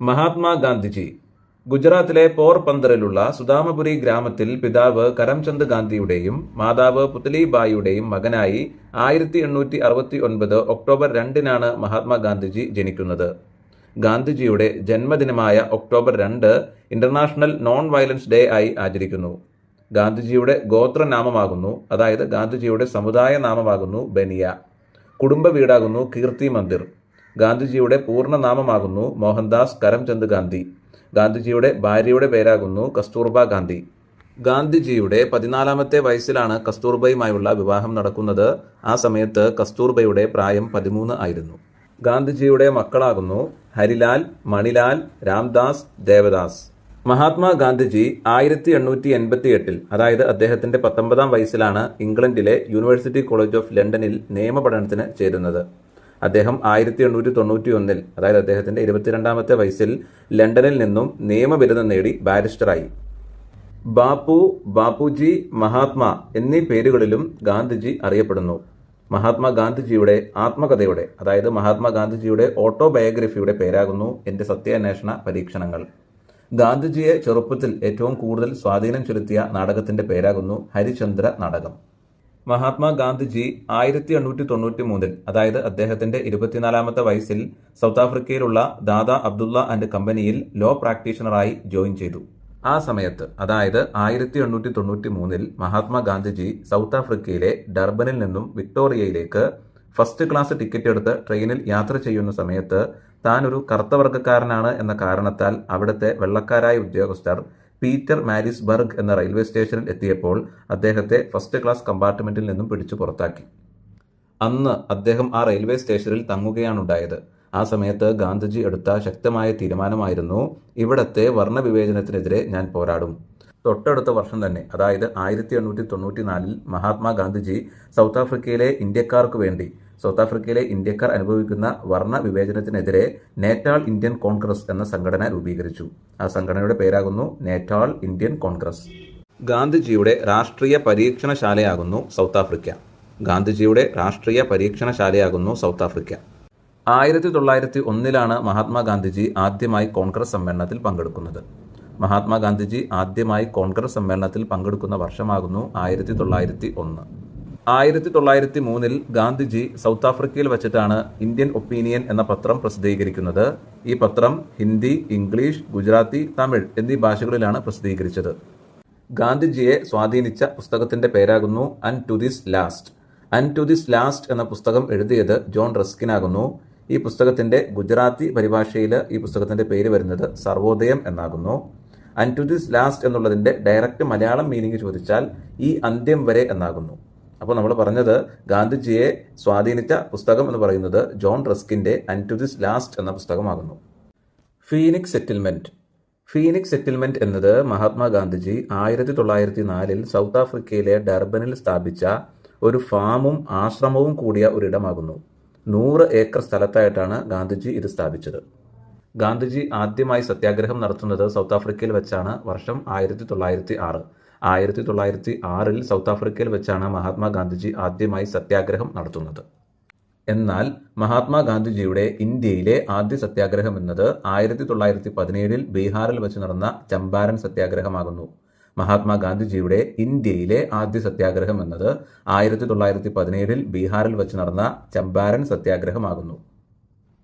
മഹാത്മാഗാന്ധിജി ഗുജറാത്തിലെ പോർബന്തറിലുള്ള സുദാമപുരി ഗ്രാമത്തിൽ പിതാവ് കരംചന്ദ് ഗാന്ധിയുടെയും മാതാവ് പുത്ലിബായിയുടെയും മകനായി 1869 ഒക്ടോബർ 2 മഹാത്മാഗാന്ധിജി ജനിക്കുന്നത്. ഗാന്ധിജിയുടെ ജന്മദിനമായ October 2 international non violence day ആയി ആചരിക്കുന്നു. ഗാന്ധിജിയുടെ ഗോത്രനാമമാകുന്നു, അതായത് ഗാന്ധിജിയുടെ സമുദായ നാമമാകുന്നു ബനിയ. കുടുംബ വീടാകുന്നു കീർത്തി മന്ദിർ. ഗാന്ധിജിയുടെ പൂർണ്ണനാമമാകുന്നു മോഹൻദാസ് കരംചന്ദ് ഗാന്ധി. ഗാന്ധിജിയുടെ ഭാര്യയുടെ പേരാകുന്നു കസ്തൂർബ ഗാന്ധി. ഗാന്ധിജിയുടെ 14ാമത്തെ വയസ്സിലാണ് കസ്തൂർബയുമായുള്ള വിവാഹം നടക്കുന്നത്. ആ സമയത്ത് കസ്തൂർബയുടെ പ്രായം 13 ആയിരുന്നു. ഗാന്ധിജിയുടെ മക്കളാകുന്നു ഹരിലാൽ, മണിലാൽ, രാംദാസ്, ദേവദാസ്. മഹാത്മാഗാന്ധിജി 1888 അതായത് അദ്ദേഹത്തിന്റെ 19ാം വയസ്സിലാണ് ഇംഗ്ലണ്ടിലെ യൂണിവേഴ്സിറ്റി കോളേജ് ഓഫ് ലണ്ടനിൽ നിയമപഠനത്തിന് ചേരുന്നത്. അദ്ദേഹം 1891 അതായത് അദ്ദേഹത്തിന്റെ 22ാമത്തെ വയസ്സിൽ ലണ്ടനിൽ നിന്നും നിയമബിരുദം നേടി ബാരിസ്റ്ററായി. ബാപ്പു, ബാപ്പുജി, മഹാത്മാ എന്നീ പേരുകളിലും ഗാന്ധിജി അറിയപ്പെടുന്നു. മഹാത്മാഗാന്ധിജിയുടെ ആത്മകഥയുടെ അതായത് മഹാത്മാഗാന്ധിജിയുടെ ഓട്ടോബയോഗ്രഫിയുടെ പേരാകുന്നു എന്റെ സത്യാന്വേഷണ പരീക്ഷണങ്ങൾ. ഗാന്ധിജിയെ ചെറുപ്പത്തിൽ ഏറ്റവും കൂടുതൽ സ്വാധീനം ചെലുത്തിയ നാടകത്തിന്റെ പേരാകുന്നു ഹരിചന്ദ്ര നാടകം. മഹാത്മാഗാന്ധിജി 1893 അതായത് അദ്ദേഹത്തിന്റെ 24ാമത്തെ വയസ്സിൽ സൗത്ത് ആഫ്രിക്കയിലുള്ള ദാദാ അബ്ദുള്ള ആൻഡ് കമ്പനിയിൽ ലോ പ്രാക്ടീഷണറായി ജോയിൻ ചെയ്തു. ആ സമയത്ത് അതായത് 1893 മഹാത്മാഗാന്ധിജി സൗത്ത് ആഫ്രിക്കയിലെ ഡർബനിൽ നിന്നും വിക്ടോറിയയിലേക്ക് ഫസ്റ്റ് ക്ലാസ് ടിക്കറ്റ് എടുത്ത് ട്രെയിനിൽ യാത്ര ചെയ്യുന്ന സമയത്ത് താൻ ഒരു കറുത്തവർഗക്കാരനാണ് എന്ന കാരണത്താൽ അവിടുത്തെ വെള്ളക്കാരായ ഉദ്യോഗസ്ഥർ പീറ്റർ മാരിസ്ബർഗ് എന്ന റെയിൽവേ സ്റ്റേഷനിൽ എത്തിയപ്പോൾ അദ്ദേഹത്തെ ഫസ്റ്റ് ക്ലാസ് കമ്പാർട്ട്മെന്റിൽ നിന്നും പിടിച്ചു പുറത്താക്കി. അന്ന് അദ്ദേഹം ആ റെയിൽവേ സ്റ്റേഷനിൽ തങ്ങുകയാണുണ്ടായത്. ആ സമയത്ത് ഗാന്ധിജി എടുത്ത ശക്തമായ തീരുമാനമായിരുന്നു, ഇവിടത്തെ വർണ്ണവിവേചനത്തിനെതിരെ ഞാൻ പോരാടും. തൊട്ടടുത്ത വർഷം തന്നെ അതായത് 1894 മഹാത്മാഗാന്ധിജി സൗത്ത് ആഫ്രിക്കയിലെ ഇന്ത്യക്കാർക്ക് വേണ്ടി സൗത്ത് ആഫ്രിക്കയിലെ ഇന്ത്യക്കാർ അനുഭവിക്കുന്ന വർണ്ണ വിവേചനത്തിനെതിരെ നേറ്റാൾ ഇന്ത്യൻ കോൺഗ്രസ് എന്ന സംഘടന രൂപീകരിച്ചു. ആ സംഘടനയുടെ പേരാകുന്നു നേറ്റാൾ ഇന്ത്യൻ കോൺഗ്രസ്. ഗാന്ധിജിയുടെ രാഷ്ട്രീയ പരീക്ഷണശാലയാകുന്നു സൗത്ത് ആഫ്രിക്ക. ഗാന്ധിജിയുടെ രാഷ്ട്രീയ പരീക്ഷണശാലയാകുന്നു സൗത്ത് ആഫ്രിക്ക. 1901 മഹാത്മാഗാന്ധിജി ആദ്യമായി കോൺഗ്രസ് സമ്മേളനത്തിൽ പങ്കെടുക്കുന്നത്. മഹാത്മാഗാന്ധിജി ആദ്യമായി കോൺഗ്രസ് സമ്മേളനത്തിൽ പങ്കെടുക്കുന്ന വർഷമാകുന്നു 1901. 1903 ഗാന്ധിജി സൗത്ത് ആഫ്രിക്കയിൽ വച്ചിട്ടാണ് ഇന്ത്യൻ ഒപ്പീനിയൻ എന്ന പത്രം പ്രസിദ്ധീകരിക്കുന്നത്. ഈ പത്രം ഹിന്ദി, ഇംഗ്ലീഷ്, ഗുജറാത്തി, തമിഴ് എന്നീ ഭാഷകളിലാണ് പ്രസിദ്ധീകരിച്ചത്. ഗാന്ധിജിയെ സ്വാധീനിച്ച പുസ്തകത്തിന്റെ പേരാകുന്നു അൻ ടു ദിസ് ലാസ്റ്റ്. അൻ ടു ദിസ് ലാസ്റ്റ് എന്ന പുസ്തകം എഴുതിയത് ജോൺ റസ്കിൻ ആകുന്നു. ഈ പുസ്തകത്തിന്റെ ഗുജറാത്തി പരിഭാഷയിൽ ഈ പുസ്തകത്തിന്റെ പേര് വരുന്നത് സർവോദയം എന്നാകുന്നു. അൻ ടു ദിസ് ലാസ്റ്റ് എന്നുള്ളതിന്റെ ഡയറക്റ്റ് മലയാളം മീനിങ് ചോദിച്ചാൽ ഈ അന്ത്യം വരെ എന്നാകുന്നു. അപ്പോൾ നമ്മൾ പറഞ്ഞത് ഗാന്ധിജിയെ സ്വാധീനിച്ച പുസ്തകം എന്ന് പറയുന്നത് ജോൺ റസ്കിന്റെ അൻ ടു ദിസ് ലാസ്റ്റ് എന്ന പുസ്തകമാകുന്നു. Phoenix settlement. ഫീനിക്സ് സെറ്റിൽമെന്റ് എന്നത് മഹാത്മാഗാന്ധിജി 1904 സൗത്ത് ആഫ്രിക്കയിലെ ഡർബനിൽ സ്ഥാപിച്ച ഒരു ഫാമും ആശ്രമവും കൂടിയ ഒരിടമാകുന്നു. 100 ഏക്കർ സ്ഥലത്തായിട്ടാണ് ഗാന്ധിജി ഇത് സ്ഥാപിച്ചത്. ഗാന്ധിജി ആദ്യമായി സത്യാഗ്രഹം നടത്തുന്നത് സൗത്ത് ആഫ്രിക്കയിൽ വെച്ചാണ്. വർഷം 1906. 1906 സൗത്ത് ആഫ്രിക്കയിൽ വെച്ചാണ് മഹാത്മാഗാന്ധിജി ആദ്യമായി സത്യാഗ്രഹം നടത്തുന്നത്. എന്നാൽ മഹാത്മാഗാന്ധിജിയുടെ ഇന്ത്യയിലെ ആദ്യ സത്യാഗ്രഹം എന്നത് 1917 ബീഹാറിൽ വെച്ച് നടന്ന ചമ്പാരൻ സത്യാഗ്രഹമാകുന്നു. മഹാത്മാഗാന്ധിജിയുടെ ഇന്ത്യയിലെ ആദ്യ സത്യാഗ്രഹം എന്നത് 1917 ബീഹാറിൽ വെച്ച് നടന്ന ചമ്പാരൻ സത്യാഗ്രഹമാകുന്നു.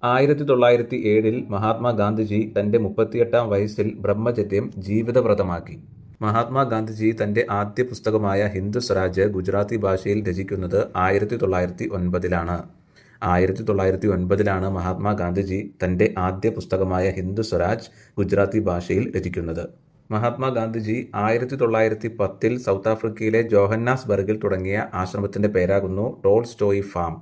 1907 മഹാത്മാഗാന്ധിജി തന്റെ 38ാം വയസ്സിൽ ബ്രഹ്മചര്യം ജീവിതവ്രതമാക്കി. മഹാത്മാഗാന്ധിജി തന്റെ ആദ്യ പുസ്തകമായ ഹിന്ദു സ്വരാജ് ഗുജറാത്തി ഭാഷയിൽ രചിക്കുന്നത് 1909. 1909 മഹാത്മാഗാന്ധിജി തന്റെ ആദ്യ പുസ്തകമായ ഹിന്ദു സ്വരാജ് ഗുജറാത്തി ഭാഷയിൽ രചിക്കുന്നത്. മഹാത്മാഗാന്ധിജി 1910 സൗത്ത് ആഫ്രിക്കയിലെ ജോഹന്നാസ്ബർഗിൽ തുടങ്ങിയ ആശ്രമത്തിന്റെ പേരാകുന്നു ടോൾസ്റ്റോയ് ഫാം.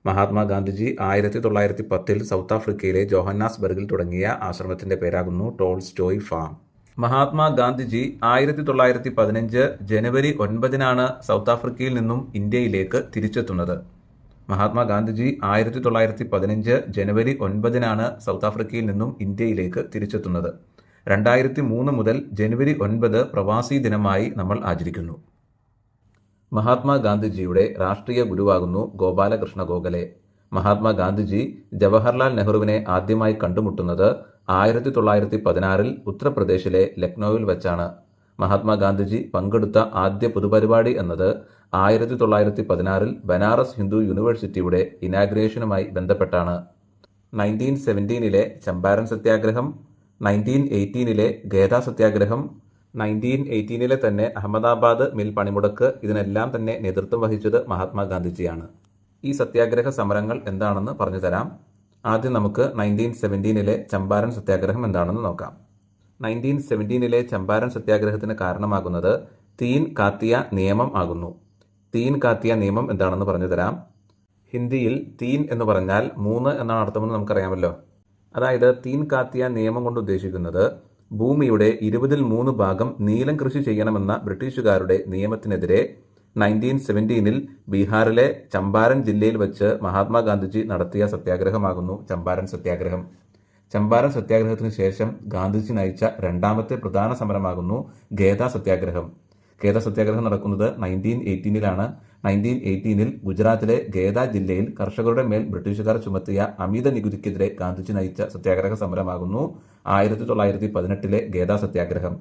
മഹാത്മാഗാന്ധിജി 1910 സൗത്ത് ആഫ്രിക്കയിലെ ജോഹന്നാസ്ബർഗിൽ തുടങ്ങിയ ആശ്രമത്തിന്റെ പേരാകുന്നു ടോൾസ്റ്റോയ് ഫാം. മഹാത്മാഗാന്ധിജി 1915 ജനുവരി 9 സൗത്ത് ആഫ്രിക്കയിൽ നിന്നും ഇന്ത്യയിലേക്ക് തിരിച്ചെത്തുന്നത്. മഹാത്മാഗാന്ധിജി 1915 ജനുവരി 9 സൗത്ത് ആഫ്രിക്കയിൽ നിന്നും ഇന്ത്യയിലേക്ക് തിരിച്ചെത്തുന്നത്. 2003 മുതൽ ജനുവരി 9 പ്രവാസി ദിനമായി നമ്മൾ ആചരിക്കുന്നു. മഹാത്മാഗാന്ധിജിയുടെ രാഷ്ട്രീയ ഗുരുവാകുന്നു ഗോപാലകൃഷ്ണ ഗോഖലെ. മഹാത്മാഗാന്ധിജി ജവഹർലാൽ നെഹ്റുവിനെ ആദ്യമായി കണ്ടുമുട്ടുന്നത് 1916 ഉത്തർപ്രദേശിലെ ലക്നൌവിൽ വെച്ചാണ്. മഹാത്മാഗാന്ധിജി പങ്കെടുത്ത ആദ്യ പൊതുപരിപാടി എന്നത് 1916 ബനാറസ് ഹിന്ദു യൂണിവേഴ്സിറ്റിയുടെ ഇനാഗ്രേഷനുമായി ബന്ധപ്പെട്ടാണ്. 1917 ചമ്പാരൻ സത്യാഗ്രഹം, 1918 ഖേദ സത്യാഗ്രഹം, 1918 തന്നെ അഹമ്മദാബാദ് മിൽ പണിമുടക്ക്, ഇതിനെല്ലാം തന്നെ നേതൃത്വം വഹിച്ചത് മഹാത്മാഗാന്ധിജിയാണ്. ഈ സത്യാഗ്രഹ സമരങ്ങൾ എന്താണെന്ന് പറഞ്ഞു തരാം. ആദ്യം നമുക്ക് 1917 ചമ്പാരൻ സത്യാഗ്രഹം എന്താണെന്ന് നോക്കാം. 1917 ചമ്പാരൻ സത്യാഗ്രഹത്തിന് കാരണമാകുന്നത് തീൻ കാത്തിയ നിയമം ആകുന്നു. തീൻ കാത്തിയ നിയമം എന്താണെന്ന് പറഞ്ഞു തരാം. ഹിന്ദിയിൽ തീൻ എന്ന് പറഞ്ഞാൽ 3 എന്നാണ് അർത്ഥമെന്ന് നമുക്കറിയാമല്ലോ. അതായത് തീൻ കാത്തിയ നിയമം കൊണ്ട് ഉദ്ദേശിക്കുന്നത് ഭൂമിയുടെ 3 ഭാഗം നീലം കൃഷി ചെയ്യണമെന്ന ബ്രിട്ടീഷുകാരുടെ നിയമത്തിനെതിരെ 1917 ബീഹാറിലെ ചമ്പാരൻ ജില്ലയിൽ വെച്ച് മഹാത്മാഗാന്ധിജി നടത്തിയ സത്യാഗ്രഹമാകുന്നു ചമ്പാരൻ സത്യാഗ്രഹം. ചമ്പാരൻ സത്യാഗ്രഹത്തിന് ശേഷം ഗാന്ധിജി നയിച്ച രണ്ടാമത്തെ പ്രധാന സമരമാകുന്നു ഖേദ സത്യാഗ്രഹം. ഖേദ സത്യാഗ്രഹം നടക്കുന്നത് 1918 1918 ഗുജറാത്തിലെ ഖേദ ജില്ലയിൽ കർഷകരുടെ മേൽ ബ്രിട്ടീഷുകാർ ചുമത്തിയ അമിത നികുതിക്കെതിരെ ഗാന്ധിജി നയിച്ച സത്യാഗ്രഹ സമരമാകുന്നു 1918 ഖേദ സത്യാഗ്രഹം.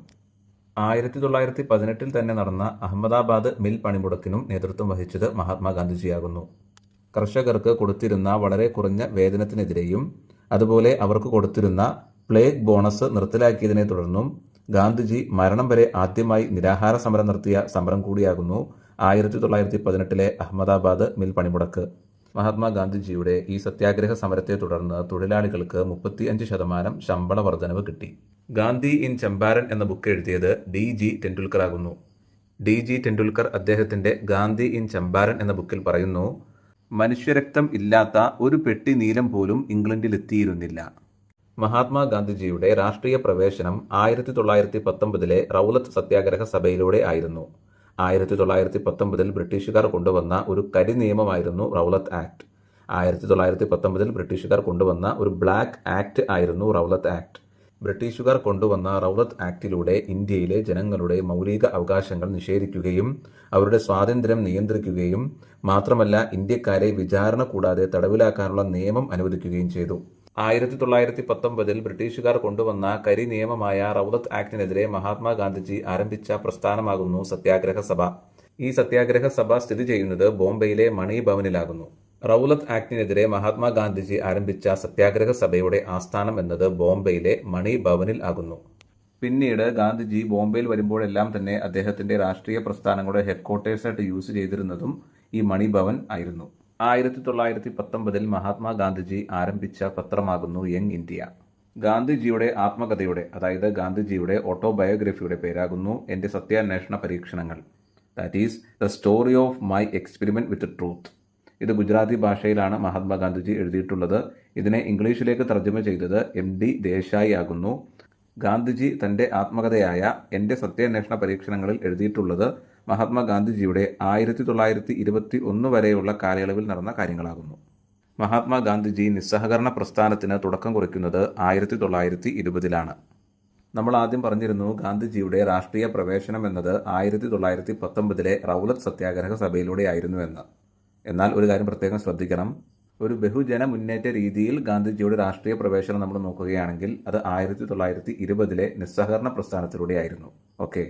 1918 തന്നെ നടന്ന അഹമ്മദാബാദ് മിൽ പണിമുടക്കിനും നേതൃത്വം വഹിച്ചത് മഹാത്മാഗാന്ധിജിയാകുന്നു. കർഷകർക്ക് കൊടുത്തിരുന്ന വളരെ കുറഞ്ഞ വേതനത്തിനെതിരെയും അതുപോലെ അവർക്ക് കൊടുത്തിരുന്ന പ്ലേഗ് ബോണസ് നിർത്തലാക്കിയതിനെ തുടർന്നും ഗാന്ധിജി മരണം വരെ ആദ്യമായി നിരാഹാര സമരം നടത്തിയ സമരം കൂടിയാകുന്നു 1918 അഹമ്മദാബാദ് മിൽ പണിമുടക്ക്. മഹാത്മാഗാന്ധിജിയുടെ ഈ സത്യാഗ്രഹ സമരത്തെ തുടർന്ന് തൊഴിലാളികൾക്ക് 35% ശമ്പള വർധനവ് കിട്ടി. ഗാന്ധി ഇൻ ചമ്പാരൻ എന്ന ബുക്ക് എഴുതിയത് DG ടെൻഡുൽക്കർ ആകുന്നു. DG ടെൻഡുൽക്കർ അദ്ദേഹത്തിന്റെ ഗാന്ധി ഇൻ ചമ്പാരൻ എന്ന ബുക്കിൽ പറയുന്നു, മനുഷ്യരക്തം ഇല്ലാത്ത ഒരു പെട്ടി നീലം പോലും ഇംഗ്ലണ്ടിൽ എത്തിയിരുന്നില്ല. മഹാത്മാഗാന്ധിജിയുടെ രാഷ്ട്രീയ പ്രവേശനം 1919 റൗലത്ത് സത്യാഗ്രഹ സഭയിലൂടെ ആയിരുന്നു. 1919 ബ്രിട്ടീഷുകാർ കൊണ്ടുവന്ന ഒരു കരി നിയമമായിരുന്നു റൗലത്ത് ആക്ട്. 1919 ബ്രിട്ടീഷുകാർ കൊണ്ടുവന്ന ഒരു ബ്ലാക്ക് ആക്ട് ആയിരുന്നു റൗലത്ത് ആക്ട്. ബ്രിട്ടീഷുകാർ കൊണ്ടുവന്ന റൗലത്ത് ആക്ടിലൂടെ ഇന്ത്യയിലെ ജനങ്ങളുടെ മൗലിക അവകാശങ്ങൾ നിഷേധിക്കുകയും അവരുടെ സ്വാതന്ത്ര്യം നിയന്ത്രിക്കുകയും മാത്രമല്ല ഇന്ത്യക്കാരെ വിചാരണ കൂടാതെ തടവിലാക്കാനുള്ള നിയമം അനുവദിക്കുകയും ചെയ്തു. 1919 ബ്രിട്ടീഷുകാർ കൊണ്ടുവന്ന കരി നിയമമായ റൗലത്ത് ആക്ടിനെതിരെ മഹാത്മാഗാന്ധിജി ആരംഭിച്ച പ്രസ്ഥാനമാകുന്നു സത്യാഗ്രഹ സഭ. ഈ സത്യാഗ്രഹ സഭ സ്ഥിതി ചെയ്യുന്നത് ബോംബെയിലെ മണി ഭവനിലാകുന്നു. റൗലത്ത് ആക്ടിനെതിരെ മഹാത്മാഗാന്ധിജി ആരംഭിച്ച സത്യാഗ്രഹ സഭയുടെ ആസ്ഥാനം എന്നത് ബോംബെയിലെ മണി ഭവനിൽ ആകുന്നു. പിന്നീട് ഗാന്ധിജി ബോംബെയിൽ വരുമ്പോഴെല്ലാം തന്നെ അദ്ദേഹത്തിന്റെ രാഷ്ട്രീയ പ്രസ്ഥാനങ്ങളുടെ ഹെഡ്ക്വാർട്ടേഴ്സായിട്ട് യൂസ് ചെയ്തിരുന്നതും ഈ മണി ഭവൻ ആയിരുന്നു. 1919 മഹാത്മാഗാന്ധിജി ആരംഭിച്ച പത്രമാകുന്നു യങ് ഇന്ത്യ. ഗാന്ധിജിയുടെ ആത്മകഥയുടെ അതായത് ഗാന്ധിജിയുടെ ഓട്ടോബയോഗ്രഫിയുടെ പേരാകുന്നു എൻ്റെ സത്യാന്വേഷണ പരീക്ഷണങ്ങൾ. That is the story of my experiment with truth. ഇത് ഗുജറാത്തി ഭാഷയിലാണ് മഹാത്മാഗാന്ധിജി എഴുതിയിട്ടുള്ളത്. ഇതിനെ ഇംഗ്ലീഷിലേക്ക് തർജ്ജമ ചെയ്തത് MD ദേശായി ആകുന്നു. ഗാന്ധിജി തൻ്റെ ആത്മകഥയായ എൻ്റെ സത്യാന്വേഷണ പരീക്ഷണങ്ങളിൽ എഴുതിയിട്ടുള്ളത് മഹാത്മാഗാന്ധിജിയുടെ 1921 വരെയുള്ള കാലയളവിൽ നടന്ന കാര്യങ്ങളാകുന്നു. മഹാത്മാഗാന്ധിജി നിസ്സഹകരണ പ്രസ്ഥാനത്തിന് തുടക്കം കുറിക്കുന്നത് 1920 നമ്മൾ ആദ്യം പറഞ്ഞിരുന്നു ഗാന്ധിജിയുടെ രാഷ്ട്രീയ പ്രവേശനം എന്നത് 1919 റൗലത്ത് സത്യാഗ്രഹ സഭയിലൂടെ ആയിരുന്നു എന്ന്. എന്നാൽ ഒരു കാര്യം പ്രത്യേകം ശ്രദ്ധിക്കണം, ഒരു ബഹുജന മുന്നേറ്റ രീതിയിൽ ഗാന്ധിജിയുടെ രാഷ്ട്രീയ പ്രവേശനം നമ്മൾ നോക്കുകയാണെങ്കിൽ അത് 1920 നിസ്സഹകരണ പ്രസ്ഥാനത്തിലൂടെ ആയിരുന്നു. ഓക്കെ,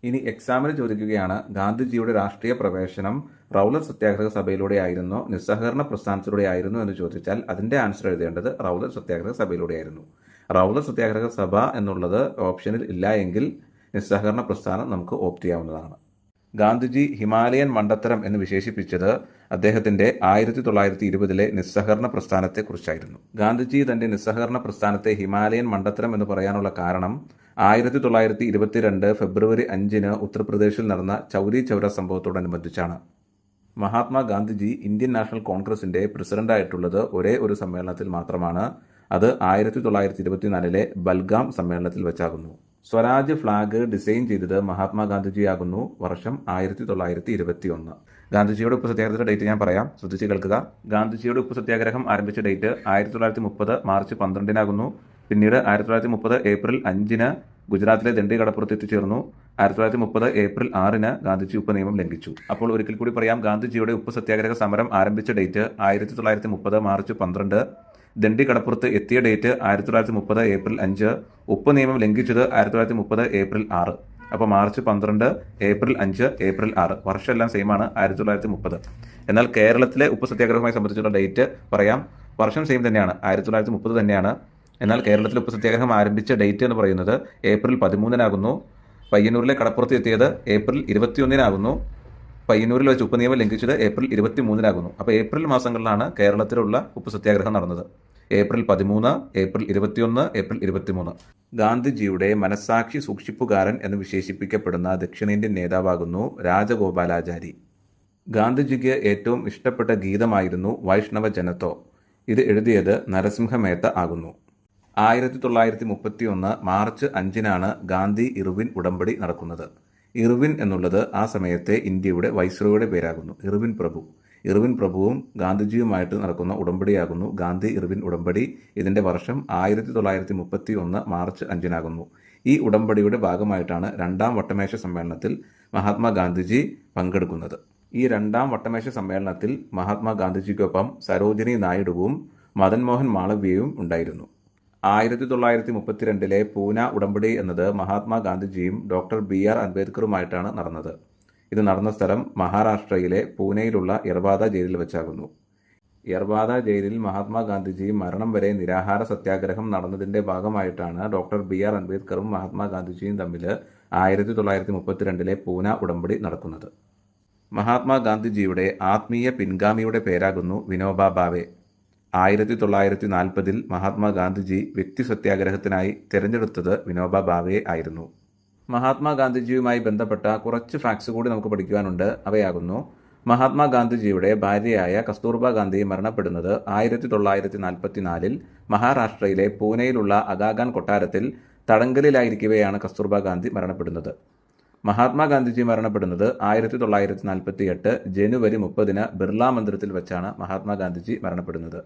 ഇനി എക്സാമിന് ചോദിക്കുകയാണ് ഗാന്ധിജിയുടെ രാഷ്ട്രീയ പ്രവേശനം റൗലത്ത് സത്യാഗ്രഹ സഭയിലൂടെ ആയിരുന്നോ നിസ്സഹകരണ പ്രസ്ഥാനത്തിലൂടെ ആയിരുന്നു എന്ന് ചോദിച്ചാൽ അതിന്റെ ആൻസർ എഴുതേണ്ടത് റൗലത്ത് സത്യാഗ്രഹ സഭയിലൂടെ ആയിരുന്നു. റൗലത്ത് സത്യാഗ്രഹ സഭ എന്നുള്ളത് ഓപ്ഷനിൽ ഇല്ല എങ്കിൽ നിസ്സഹകരണ പ്രസ്ഥാനം നമുക്ക് ഓപ്റ്റ് ചെയ്യാവുന്നതാണ്. ഗാന്ധിജി ഹിമാലയൻ മണ്ടത്തരം എന്ന് വിശേഷിപ്പിച്ചത് അദ്ദേഹത്തിന്റെ 1920 നിസ്സഹകരണ പ്രസ്ഥാനത്തെക്കുറിച്ചായിരുന്നു. ഗാന്ധിജി തന്റെ നിസ്സഹകരണ പ്രസ്ഥാനത്തെ ഹിമാലയൻ മണ്ടത്തരം എന്ന് പറയാനുള്ള കാരണം 1922 ഫെബ്രുവരി 5 ഉത്തർപ്രദേശിൽ നടന്ന ചൗരി ചൗര സംഭവത്തോടനുബന്ധിച്ചാണ്. മഹാത്മാഗാന്ധിജി ഇന്ത്യൻ നാഷണൽ കോൺഗ്രസിന്റെ പ്രസിഡന്റായിട്ടുള്ളത് ഒരേ ഒരു സമ്മേളനത്തിൽ മാത്രമാണ്. അത് 1924 ബൽഗാം സമ്മേളനത്തിൽ വെച്ചാകുന്നു. സ്വരാജ് ഫ്ലാഗ് ഡിസൈൻ ചെയ്തത് മഹാത്മാഗാന്ധിജിയാകുന്നു. വർഷം 1921. ഗാന്ധിജിയുടെ ഉപ്പ് സത്യാഗ്രഹത്തിന്റെ ഡേറ്റ് ഞാൻ പറയാം, ശ്രദ്ധിച്ച് കേൾക്കുക. ഗാന്ധിജിയുടെ ഉപ്പ് സത്യാഗ്രഹം ആരംഭിച്ച ഡേറ്റ് 1930 മാർച്ച് 12 പിന്നീട് 1930 ഏപ്രിൽ 5 ഗുജറാത്തിലെ ദണ്ഡി കടപ്പുറത്ത് എത്തിച്ചേർന്നു. 1930 ഏപ്രിൽ 6-ന് ഗാന്ധിജി ഉപ്പ് നിയമം ലംഘിച്ചു. അപ്പോൾ ഒരിക്കൽ കൂടി പറയാം, ഗാന്ധിജിയുടെ ഉപ്പ് സത്യാഗ്രഹ സമരം ആരംഭിച്ച ഡേറ്റ് 1930 മാർച്ച് 12, ദണ്ഡി കടപ്പുറത്ത് എത്തിയ ഡേറ്റ് 1930 ഏപ്രിൽ 5, ഉപ്പ് നിയമം ലംഘിച്ചത് 1930 ഏപ്രിൽ 6. അപ്പോൾ മാർച്ച് 12, ഏപ്രിൽ 5, ഏപ്രിൽ 6 വർഷമെല്ലാം സെയിം ആണ്, 1930. എന്നാൽ കേരളത്തിലെ ഉപ്പ് സത്യാഗ്രഹവുമായി സംബന്ധിച്ചുള്ള ഡേറ്റ് പറയാം, വർഷം സെയിം തന്നെയാണ്, 1930 തന്നെയാണ്. എന്നാൽ കേരളത്തിൽ ഉപ്പ് സത്യാഗ്രഹം ആരംഭിച്ച ഡേറ്റ് എന്ന് പറയുന്നത് ഏപ്രിൽ 13-നാകുന്നു. പയ്യന്നൂരിലെ കടപ്പുറത്ത് എത്തിയത് ഏപ്രിൽ 21-നാകുന്നു. പയ്യന്നൂരിൽ വെച്ച് ഉപ്പ് നിയമം ലംഘിച്ചത് ഏപ്രിൽ 23-നാകുന്നു. അപ്പോൾ ഏപ്രിൽ മാസങ്ങളിലാണ് കേരളത്തിലുള്ള ഉപ്പ് സത്യാഗ്രഹം നടന്നത്. April 13, April 21, April 23. ഗാന്ധിജിയുടെ മനസ്സാക്ഷി സൂക്ഷിപ്പുകാരൻ എന്ന് വിശേഷിപ്പിക്കപ്പെടുന്ന ദക്ഷിണേന്ത്യൻ നേതാവാകുന്നു രാജഗോപാലാചാരി. ഗാന്ധിജിക്ക് ഏറ്റവും ഇഷ്ടപ്പെട്ട ഗീതമായിരുന്നു വൈഷ്ണവ ജനത്തോ. ഇത് എഴുതിയത് നരസിംഹ മേത്ത ആകുന്നു. 1931 മാർച്ച് 5-നാണ് ഗാന്ധി ഇർവിൻ ഉടമ്പടി നടക്കുന്നത്. ഇർവിൻ എന്നുള്ളത് ആ സമയത്തെ ഇന്ത്യയുടെ വൈസ്രോയുടെ പേരാകുന്നു, ഇർവിൻ പ്രഭു. ഇർവിൻ പ്രഭുവും ഗാന്ധിജിയുമായിട്ട് നടക്കുന്ന ഉടമ്പടിയാകുന്നു ഗാന്ധി ഇർവിൻ ഉടമ്പടി. ഇതിൻ്റെ വർഷം 1931 മാർച്ച് 5-നാകുന്നു. ഈ ഉടമ്പടിയുടെ ഭാഗമായിട്ടാണ് രണ്ടാം വട്ടമേശ സമ്മേളനത്തിൽ മഹാത്മാഗാന്ധിജി പങ്കെടുക്കുന്നത്. ഈ രണ്ടാം വട്ടമേശ സമ്മേളനത്തിൽ മഹാത്മാഗാന്ധിജിക്കൊപ്പം സരോജിനി നായിഡുവും മദൻ മോഹൻ മാളവ്യയും ഉണ്ടായിരുന്നു. 1932 പൂന ഉടമ്പടി എന്നത് മഹാത്മാഗാന്ധിജിയും ഡോക്ടർ BR അംബേദ്കറുമായിട്ടാണ് നടന്നത്. ഇത് നടന്ന സ്ഥലം മഹാരാഷ്ട്രയിലെ പൂനെയിലുള്ള യർവാദ ജയിലിൽ വെച്ചാകുന്നു. യർവാദ ജയിലിൽ മഹാത്മാഗാന്ധിജി മരണം വരെ നിരാഹാര സത്യാഗ്രഹം നടന്നതിൻ്റെ ഭാഗമായിട്ടാണ് ഡോക്ടർ BR അംബേദ്കറും മഹാത്മാഗാന്ധിജിയും തമ്മിൽ 1932 പൂന ഉടമ്പടി നടക്കുന്നത്. മഹാത്മാഗാന്ധിജിയുടെ ആത്മീയ പിൻഗാമിയുടെ പേരാകുന്നു വിനോബ ഭാവെ. 1940 മഹാത്മാഗാന്ധിജി വ്യക്തി സത്യാഗ്രഹത്തിനായി തിരഞ്ഞെടുത്തത് വിനോബ ഭാവെ ആയിരുന്നു. മഹാത്മാഗാന്ധിജിയുമായി ബന്ധപ്പെട്ട കുറച്ച് ഫാക്ട്സ് കൂടി നമുക്ക് പഠിക്കുവാനുണ്ട്. അവയാകുന്നു: മഹാത്മാഗാന്ധിജിയുടെ ഭാര്യയായ കസ്തൂർബ ഗാന്ധി മരണപ്പെടുന്നത് 1944 മഹാരാഷ്ട്രയിലെ പൂനെയിലുള്ള അഗാഖാൻ കൊട്ടാരത്തിൽ തടങ്കലിലായിരിക്കവെയാണ് കസ്തൂർബ ഗാന്ധി മരണപ്പെടുന്നത്. മഹാത്മാഗാന്ധിജി മരണപ്പെടുന്നത് 1948 ജനുവരി 30 ബിർള മന്ദിരത്തിൽ വെച്ചാണ് മഹാത്മാഗാന്ധിജി മരണപ്പെടുന്നത്.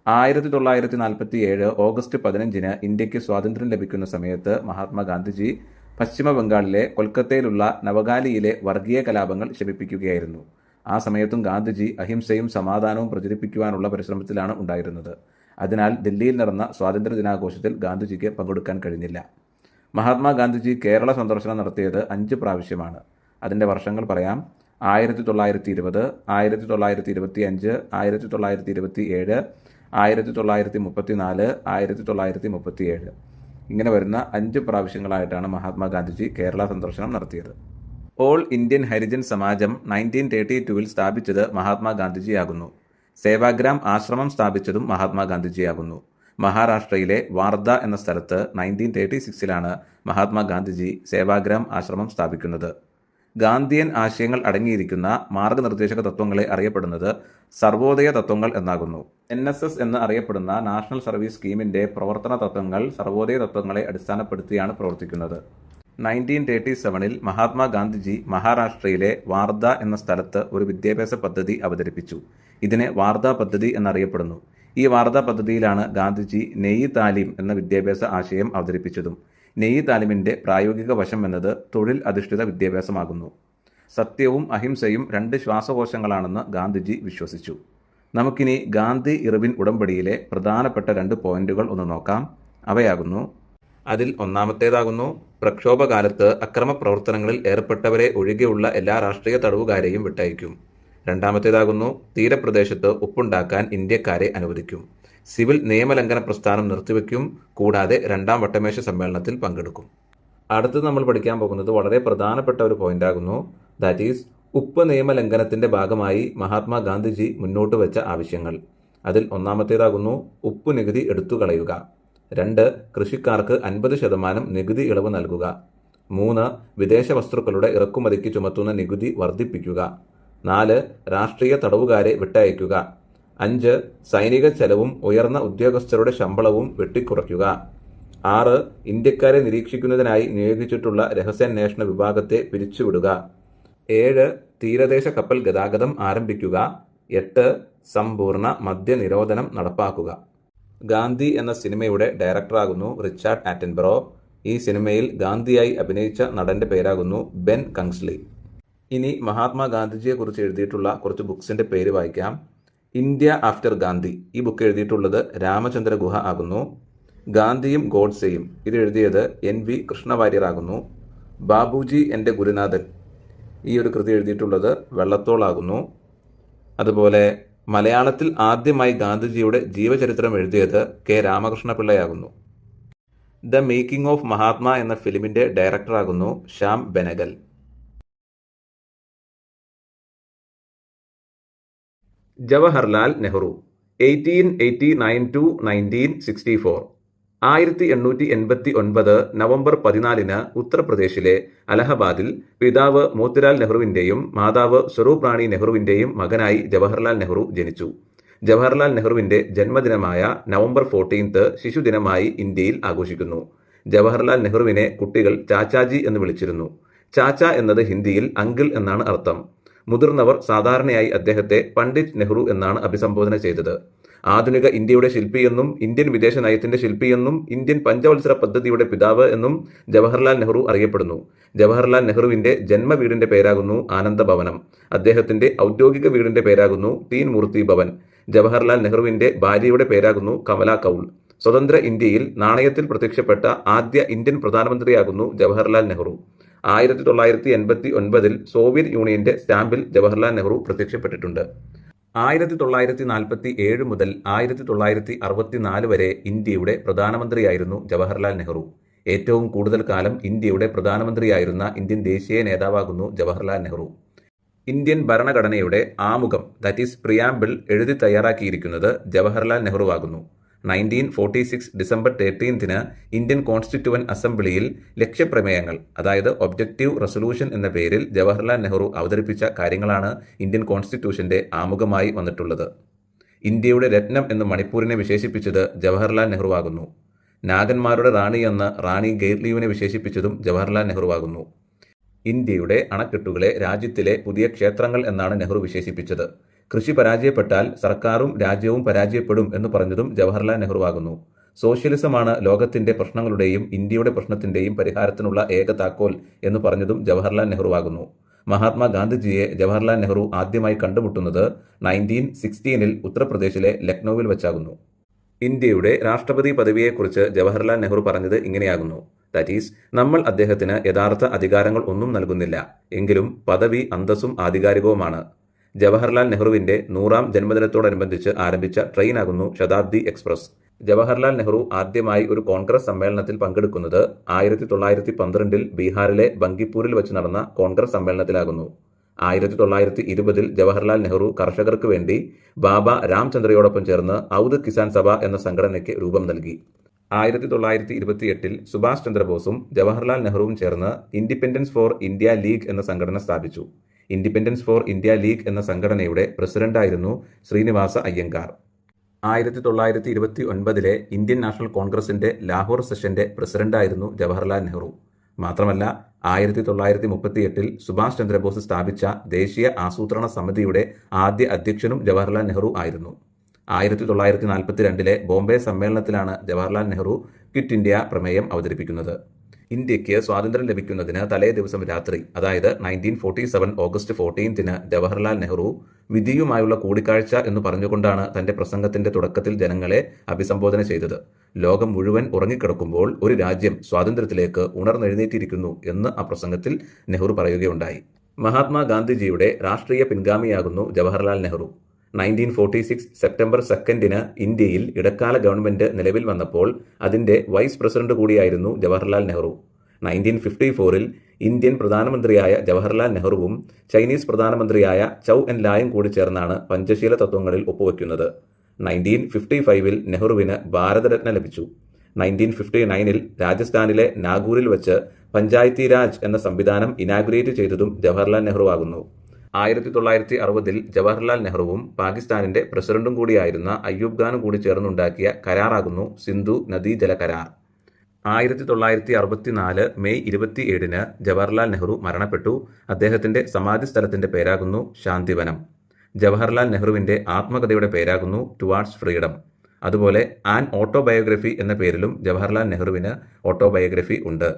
1947 ഓഗസ്റ്റ് 15 ഇന്ത്യക്ക് സ്വാതന്ത്ര്യം ലഭിക്കുന്ന സമയത്ത് മഹാത്മാഗാന്ധിജി പശ്ചിമ ബംഗാളിലെ കൊൽക്കത്തയിലുള്ള നവഗാലിയിലെ വർഗീയ കലാപങ്ങൾ ശമിപ്പിക്കുകയായിരുന്നു. ആ സമയത്തും ഗാന്ധിജി അഹിംസയും സമാധാനവും പ്രചരിപ്പിക്കുവാനുള്ള പരിശ്രമത്തിലാണ് ഉണ്ടായിരുന്നത്. അതിനാൽ ദില്ലിയിൽ നടന്ന സ്വാതന്ത്ര്യ ദിനാഘോഷത്തിൽ ഗാന്ധിജിക്ക് പങ്കെടുക്കാൻ കഴിഞ്ഞില്ല. മഹാത്മാഗാന്ധിജി കേരള സന്ദർശനം നടത്തിയത് 5 പ്രാവശ്യമാണ്. അതിൻ്റെ വർഷങ്ങൾ പറയാം: 1920, 1925, 1927, 1934, 1937. ഇങ്ങനെ വരുന്ന 5 പ്രാവശ്യങ്ങളായിട്ടാണ് മഹാത്മാഗാന്ധിജി കേരള സന്ദർശനം നടത്തിയത്. ഓൾ ഇന്ത്യൻ ഹരിജൻ സമാജം 1932 സ്ഥാപിച്ചത് മഹാത്മാഗാന്ധിജിയാകുന്നു. സേവാഗ്രാം ആശ്രമം സ്ഥാപിച്ചതും മഹാത്മാഗാന്ധിജിയാകുന്നു. മഹാരാഷ്ട്രയിലെ വാർധ എന്ന സ്ഥലത്ത് 1936 മഹാത്മാഗാന്ധിജി സേവാഗ്രാം ആശ്രമം സ്ഥാപിക്കുന്നത്. ഗാന്ധിയൻ ആശയങ്ങൾ അടങ്ങിയിരിക്കുന്ന മാർഗനിർദ്ദേശക തത്വങ്ങളെ അറിയപ്പെടുന്നത് സർവോദയ തത്വങ്ങൾ എന്നാകുന്നു. NSS എന്ന് അറിയപ്പെടുന്ന നാഷണൽ സർവീസ് സ്കീമിൻ്റെ പ്രവർത്തന തത്വങ്ങൾ സർവോദയ തത്വങ്ങളെ അടിസ്ഥാനപ്പെടുത്തിയാണ് പ്രവർത്തിക്കുന്നത്. 1937 മഹാത്മാഗാന്ധിജി മഹാരാഷ്ട്രയിലെ വാർധ എന്ന സ്ഥലത്ത് ഒരു വിദ്യാഭ്യാസ പദ്ധതി അവതരിപ്പിച്ചു. ഇതിനെ വാർധ പദ്ധതി എന്നറിയപ്പെടുന്നു. ഈ വാർധ പദ്ധതിയിലാണ് ഗാന്ധിജി നെയ്യ് താലീം എന്ന വിദ്യാഭ്യാസ ആശയം അവതരിപ്പിച്ചതും. നെയ്യ് താലീമിൻ്റെ പ്രായോഗിക വശം എന്നത് തൊഴിൽ അധിഷ്ഠിത വിദ്യാഭ്യാസമാകുന്നു. സത്യവും അഹിംസയും 2 ശ്വാസകോശങ്ങളാണെന്ന് ഗാന്ധിജി വിശ്വസിച്ചു. നമുക്കിനി ഗാന്ധി ഇർവിൻ ഉടമ്പടിയിലെ പ്രധാനപ്പെട്ട 2 പോയിന്റുകൾ ഒന്ന് നോക്കാം. അവയാകുന്നു: അതിൽ ഒന്നാമത്തേതാകുന്നു, പ്രക്ഷോഭകാലത്ത് അക്രമപ്രവർത്തനങ്ങളിൽ ഏർപ്പെട്ടവരെ ഒഴികെയുള്ള എല്ലാ രാഷ്ട്രീയ തടവുകാരെയും വിട്ടയക്കും. രണ്ടാമത്തേതാകുന്നു, തീരപ്രദേശത്ത് ഉപ്പുണ്ടാക്കാൻ ഇന്ത്യക്കാരെ അനുവദിക്കും. സിവിൽ നിയമലംഘന പ്രസ്ഥാനം നിർത്തിവെക്കും. കൂടാതെ 2ാം വട്ടമേശ സമ്മേളനത്തിൽ പങ്കെടുക്കും. അടുത്തത് നമ്മൾ പഠിക്കാൻ പോകുന്നത് വളരെ പ്രധാനപ്പെട്ട ഒരു പോയിന്റാകുന്നു. ദാറ്റ് ഈസ് ഉപ്പ് നിയമലംഘനത്തിൻ്റെ ഭാഗമായി മഹാത്മാഗാന്ധിജി മുന്നോട്ട് വെച്ച ആവശ്യങ്ങൾ. അതിൽ ഒന്നാമത്തേതാകുന്നു, ഉപ്പ് നികുതി എടുത്തു കളയുക. 2, കൃഷിക്കാർക്ക് 50% നികുതി ഇളവ് നൽകുക. 3, വിദേശ വസ്തുക്കളുടെ ഇറക്കുമതിക്ക് ചുമത്തുന്ന നികുതി വർദ്ധിപ്പിക്കുക. 4, രാഷ്ട്രീയ തടവുകാരെ വിട്ടയക്കുക. 5, സൈനിക ചെലവും ഉയർന്ന ഉദ്യോഗസ്ഥരുടെ ശമ്പളവും വെട്ടിക്കുറയ്ക്കുക. 6, ഇന്ത്യക്കാരെ നിരീക്ഷിക്കുന്നതിനായി നിയോഗിച്ചിട്ടുള്ള രഹസ്യാന്വേഷണ വിഭാഗത്തെ പിരിച്ചുവിടുക. 7, തീരദേശ കപ്പൽ ഗതാഗതം ആരംഭിക്കുക. 8, സമ്പൂർണ്ണ മദ്യനിരോധനം നടപ്പാക്കുക. ഗാന്ധി എന്ന സിനിമയുടെ ഡയറക്ടറാകുന്നു റിച്ചാർഡ് ആറ്റൻബറോ. ഈ സിനിമയിൽ ഗാന്ധിയായി അഭിനയിച്ച നടന്റെ പേരാകുന്നു ബെൻ കങ്സ്ലി. ഇനി മഹാത്മാഗാന്ധിജിയെക്കുറിച്ച് എഴുതിയിട്ടുള്ള കുറച്ച് ബുക്സിന്റെ പേര് വായിക്കാം. ഇന്ത്യ ആഫ്റ്റർ ഗാന്ധി, ഈ ബുക്ക് എഴുതിയിട്ടുള്ളത് രാമചന്ദ്ര ഗുഹ ആകുന്നു. ഗാന്ധിയും ഗോഡ്സെയും, ഇത് എഴുതിയത് NV കൃഷ്ണവാര്യർ ആകുന്നു. ബാബുജി എൻ്റെ ഗുരുനാഥൻ, ഈ ഒരു കൃതി എഴുതിയിട്ടുള്ളത് വെള്ളത്തോൾ ആകുന്നു. അതുപോലെ മലയാളത്തിൽ ആദ്യമായി ഗാന്ധിജിയുടെ ജീവചരിത്രം എഴുതിയത് K രാമകൃഷ്ണപിള്ളയാകുന്നു. ദ മേക്കിംഗ് ഓഫ് മഹാത്മ എന്ന ഫിലിമിന്റെ ഡയറക്ടറാകുന്നു ശ്യാം ബെനഗൽ. ജവഹർലാൽ നെഹ്റു 1889 to 1964. 1889 നവംബർ 14 ഉത്തർപ്രദേശിലെ അലഹബാദിൽ പിതാവ് മോത്തിലാൽ നെഹ്റുവിൻ്റെയും മാതാവ് സ്വരൂപ് റാണി നെഹ്റുവിൻ്റെയും മകനായി ജവഹർലാൽ നെഹ്റു ജനിച്ചു. ജവഹർലാൽ നെഹ്റുവിൻ്റെ ജന്മദിനമായ നവംബർ 14 ശിശുദിനമായി ഇന്ത്യയിൽ ആഘോഷിക്കുന്നു. ജവഹർലാൽ നെഹ്റുവിനെ കുട്ടികൾ ചാച്ചാജി എന്ന് വിളിച്ചിരുന്നു. ചാച്ച എന്നത് ഹിന്ദിയിൽ അങ്കിൾ എന്നാണ് അർത്ഥം. മുതിർന്നവർ സാധാരണയായി അദ്ദേഹത്തെ പണ്ഡിറ്റ് നെഹ്റു എന്നാണ് അഭിസംബോധന ചെയ്തത്. ആധുനിക ഇന്ത്യയുടെ ശില്പിയെന്നും ഇന്ത്യൻ വിദേശ നയത്തിന്റെ ശില്പിയെന്നും ഇന്ത്യൻ പഞ്ചവത്സര പദ്ധതിയുടെ പിതാവ് എന്നും ജവഹർലാൽ നെഹ്റു അറിയപ്പെടുന്നു. ജവഹർലാൽ നെഹ്റുവിന്റെ ജന്മവീടിന്റെ പേരാകുന്നു ആനന്ദഭവനം. അദ്ദേഹത്തിന്റെ ഔദ്യോഗിക വീടിന്റെ പേരാകുന്നു തീൻ മൂർത്തി ഭവൻ. ജവഹർലാൽ നെഹ്റുവിന്റെ ഭാര്യയുടെ പേരാകുന്നു കമല കൗൾ. സ്വതന്ത്ര ഇന്ത്യയിൽ നാണയത്തിൽ പ്രത്യക്ഷപ്പെട്ട ആദ്യ ഇന്ത്യൻ പ്രധാനമന്ത്രിയാകുന്നു ജവഹർലാൽ നെഹ്റു. 1989 സോവിയറ്റ് യൂണിയന്റെ സ്റ്റാമ്പിൽ ജവഹർലാൽ നെഹ്റു പ്രത്യക്ഷപ്പെട്ടിട്ടുണ്ട്. 1947 മുതൽ 1964 വരെ ഇന്ത്യയുടെ പ്രധാനമന്ത്രിയായിരുന്നു ജവഹർലാൽ നെഹ്റു. ഏറ്റവും കൂടുതൽ കാലം ഇന്ത്യയുടെ പ്രധാനമന്ത്രിയായിരുന്ന ഇന്ത്യൻ ദേശീയ നേതാവാകുന്നു ജവഹർലാൽ നെഹ്റു. ഇന്ത്യൻ ഭരണഘടനയുടെ ആമുഖം, ദാറ്റ് ഈസ് പ്രിയാമ്പിൾ, എഴുതി തയ്യാറാക്കിയിരിക്കുന്നത് ജവഹർലാൽ നെഹ്റു ആകുന്നു. 1946 ഡിസംബർ 13 ഇന്ത്യൻ കോൺസ്റ്റിറ്റ്യൂവന്റ് അസംബ്ലിയിൽ ലക്ഷ്യപ്രമേയങ്ങൾ, അതായത് ഒബ്ജക്റ്റീവ് റെസൊല്യൂഷൻ എന്ന പേരിൽ ജവഹർലാൽ നെഹ്റു അവതരിപ്പിച്ച കാര്യങ്ങളാണ് ഇന്ത്യൻ കോൺസ്റ്റിറ്റ്യൂഷന്റെ ആമുഖമായി വന്നിട്ടുള്ളത്. ഇന്ത്യയുടെ രത്നം എന്ന് മണിപ്പൂരിനെ വിശേഷിപ്പിച്ചത് ജവഹർലാൽ നെഹ്റു ആകുന്നു. നാഗന്മാരുടെ റാണി എന്ന് റാണി ഗെയ്റ്റ്ലിയുവിനെ വിശേഷിപ്പിച്ചതും ജവഹർലാൽ നെഹ്റു ആകുന്നു. ഇന്ത്യയുടെ അണക്കെട്ടുകളെ രാജ്യത്തിലെ പുതിയ ക്ഷേത്രങ്ങൾ എന്നാണ് നെഹ്റു വിശേഷിപ്പിച്ചത്. കൃഷി പരാജയപ്പെട്ടാൽ സർക്കാരും രാജ്യവും പരാജയപ്പെടും എന്ന് പറഞ്ഞതും ജവഹർലാൽ നെഹ്റു ആകുന്നു. സോഷ്യലിസമാണ് ലോകത്തിന്റെ പ്രശ്നങ്ങളുടെയും ഇന്ത്യയുടെ പ്രശ്നത്തിന്റെയും പരിഹാരത്തിനുള്ള ഏക താക്കോൽ എന്ന് പറഞ്ഞതും ജവഹർലാൽ നെഹ്റു ആകുന്നു. മഹാത്മാഗാന്ധിജിയെ ജവഹർലാൽ നെഹ്റു ആദ്യമായി കണ്ടുമുട്ടുന്നത് 1916 ഉത്തർപ്രദേശിലെ ലക്നൌവിൽ വെച്ചാകുന്നു. ഇന്ത്യയുടെ രാഷ്ട്രപതി പദവിയെക്കുറിച്ച് ജവഹർലാൽ നെഹ്റു പറഞ്ഞത് ഇങ്ങനെയാകുന്നു. ദാറ്റ് ഈസ്, നമ്മൾ അദ്ദേഹത്തിന് യഥാർത്ഥ അധികാരങ്ങൾ ഒന്നും നൽകുന്നില്ല, എങ്കിലും പദവി അന്തസ്സും ആധികാരികവുമാണ്. ജവഹർലാൽ നെഹ്റുവിന്റെ 100ാം ജന്മദിനത്തോടനുബന്ധിച്ച് ആരംഭിച്ച ട്രെയിനാകുന്നു ശതാബ്ദി എക്സ്പ്രസ്. ജവഹർലാൽ നെഹ്റു ആദ്യമായി ഒരു കോൺഗ്രസ് സമ്മേളനത്തിൽ പങ്കെടുക്കുന്നത് 1912 ബീഹാറിലെ ബങ്കിപ്പൂരിൽ വെച്ച് നടന്ന കോൺഗ്രസ് സമ്മേളനത്തിലാകുന്നു. 1920 ജവഹർലാൽ നെഹ്റു കർഷകർക്ക് വേണ്ടി ബാബ രാംചന്ദ്രയോടൊപ്പം ചേർന്ന് ഔദ് കിസാൻ സഭ എന്ന സംഘടനയ്ക്ക് രൂപം നൽകി. 1928 സുഭാഷ് ചന്ദ്രബോസും ജവഹർലാൽ നെഹ്റുവും ചേർന്ന് ഇൻഡിപെൻഡൻസ് ഫോർ ഇന്ത്യ ലീഗ് എന്ന സംഘടന സ്ഥാപിച്ചു. ഇൻഡിപെൻഡൻസ് ഫോർ ഇന്ത്യ ലീഗ് എന്ന സംഘടനയുടെ പ്രസിഡന്റായിരുന്നു ശ്രീനിവാസ അയ്യങ്കാർ. 1929 ഇന്ത്യൻ നാഷണൽ കോൺഗ്രസിന്റെ ലാഹോർ സെഷന്റെ പ്രസിഡന്റായിരുന്നു ജവഹർലാൽ നെഹ്റു. മാത്രമല്ല 1938 സുഭാഷ് ചന്ദ്രബോസ് സ്ഥാപിച്ച ദേശീയ ആസൂത്രണ സമിതിയുടെ ആദ്യ അധ്യക്ഷനും ജവഹർലാൽ നെഹ്റു ആയിരുന്നു. 1942 ബോംബെ സമ്മേളനത്തിലാണ് ജവഹർലാൽ നെഹ്റു ക്വിറ്റ് ഇന്ത്യ പ്രമേയം അവതരിപ്പിക്കുന്നത്. ഇന്ത്യക്ക് സ്വാതന്ത്ര്യം ലഭിക്കുന്നതിന് തലേ ദിവസം രാത്രി, അതായത് 1947 ഓഗസ്റ്റ് 14 ജവഹർലാൽ നെഹ്റു വിധിയുമായുള്ള കൂടിക്കാഴ്ച എന്ന് പറഞ്ഞുകൊണ്ടാണ് തന്റെ പ്രസംഗത്തിന്റെ തുടക്കത്തിൽ ജനങ്ങളെ അഭിസംബോധന ചെയ്തത്. ലോകം മുഴുവൻ ഉറങ്ങിക്കിടക്കുമ്പോൾ ഒരു രാജ്യം സ്വാതന്ത്ര്യത്തിലേക്ക് ഉണർന്നെഴുന്നേറ്റിരിക്കുന്നു എന്ന് ആ പ്രസംഗത്തിൽ നെഹ്റു പറയുകയുണ്ടായി. മഹാത്മാഗാന്ധിജിയുടെ രാഷ്ട്രീയ പിൻഗാമിയാകുന്നു ജവഹർലാൽ നെഹ്റു. 1946 സെപ്റ്റംബർ 2 ഇന്ത്യയിൽ ഇടക്കാല ഗവൺമെന്റ് നിലവിൽ വന്നപ്പോൾ അതിന്റെ വൈസ് പ്രസിഡന്റ് കൂടിയായിരുന്നു ജവഹർലാൽ നെഹ്റു. 1954 ഇന്ത്യൻ പ്രധാനമന്ത്രിയായ ജവഹർലാൽ നെഹ്റുവും ചൈനീസ് പ്രധാനമന്ത്രിയായ ചൗ എൻ ലായും കൂടി ചേർന്നാണ് പഞ്ചശീല തത്വങ്ങളിൽ ഒപ്പുവെക്കുന്നത്. 1955 നെഹ്റുവിന് ഭാരതരത്ന ലഭിച്ചു. 1959 രാജസ്ഥാനിലെ നാഗൂരിൽ വെച്ച് പഞ്ചായത്തി രാജ് എന്ന സംവിധാനം ഇനാഗുറേറ്റ് ചെയ്തതും ജവഹർലാൽ നെഹ്റു ആകുന്നു. 1960 ജവഹർലാൽ നെഹ്റുവും പാകിസ്ഥാനിന്റെ പ്രസിഡന്റും കൂടിയായിരുന്ന അയ്യൂബ് ഖാനും കൂടി ചേർന്നുണ്ടാക്കിയ കരാറാകുന്നു സിന്ധു നദീജല കരാർ. 1964 മെയ് 27 ജവഹർലാൽ നെഹ്റു മരണപ്പെട്ടു. അദ്ദേഹത്തിന്റെ സമാധി സ്ഥലത്തിന്റെ പേരാകുന്നു ശാന്തിവനം. ജവഹർലാൽ നെഹ്റുവിന്റെ ആത്മകഥയുടെ പേരാകുന്നു ടുവാർഡ്സ് ഫ്രീഡം. അതുപോലെ ആൻ ഓട്ടോബയോഗ്രഫി എന്ന പേരിലും ജവഹർലാൽ നെഹ്റുവിന് ഓട്ടോബയോഗ്രഫി ഉണ്ട്.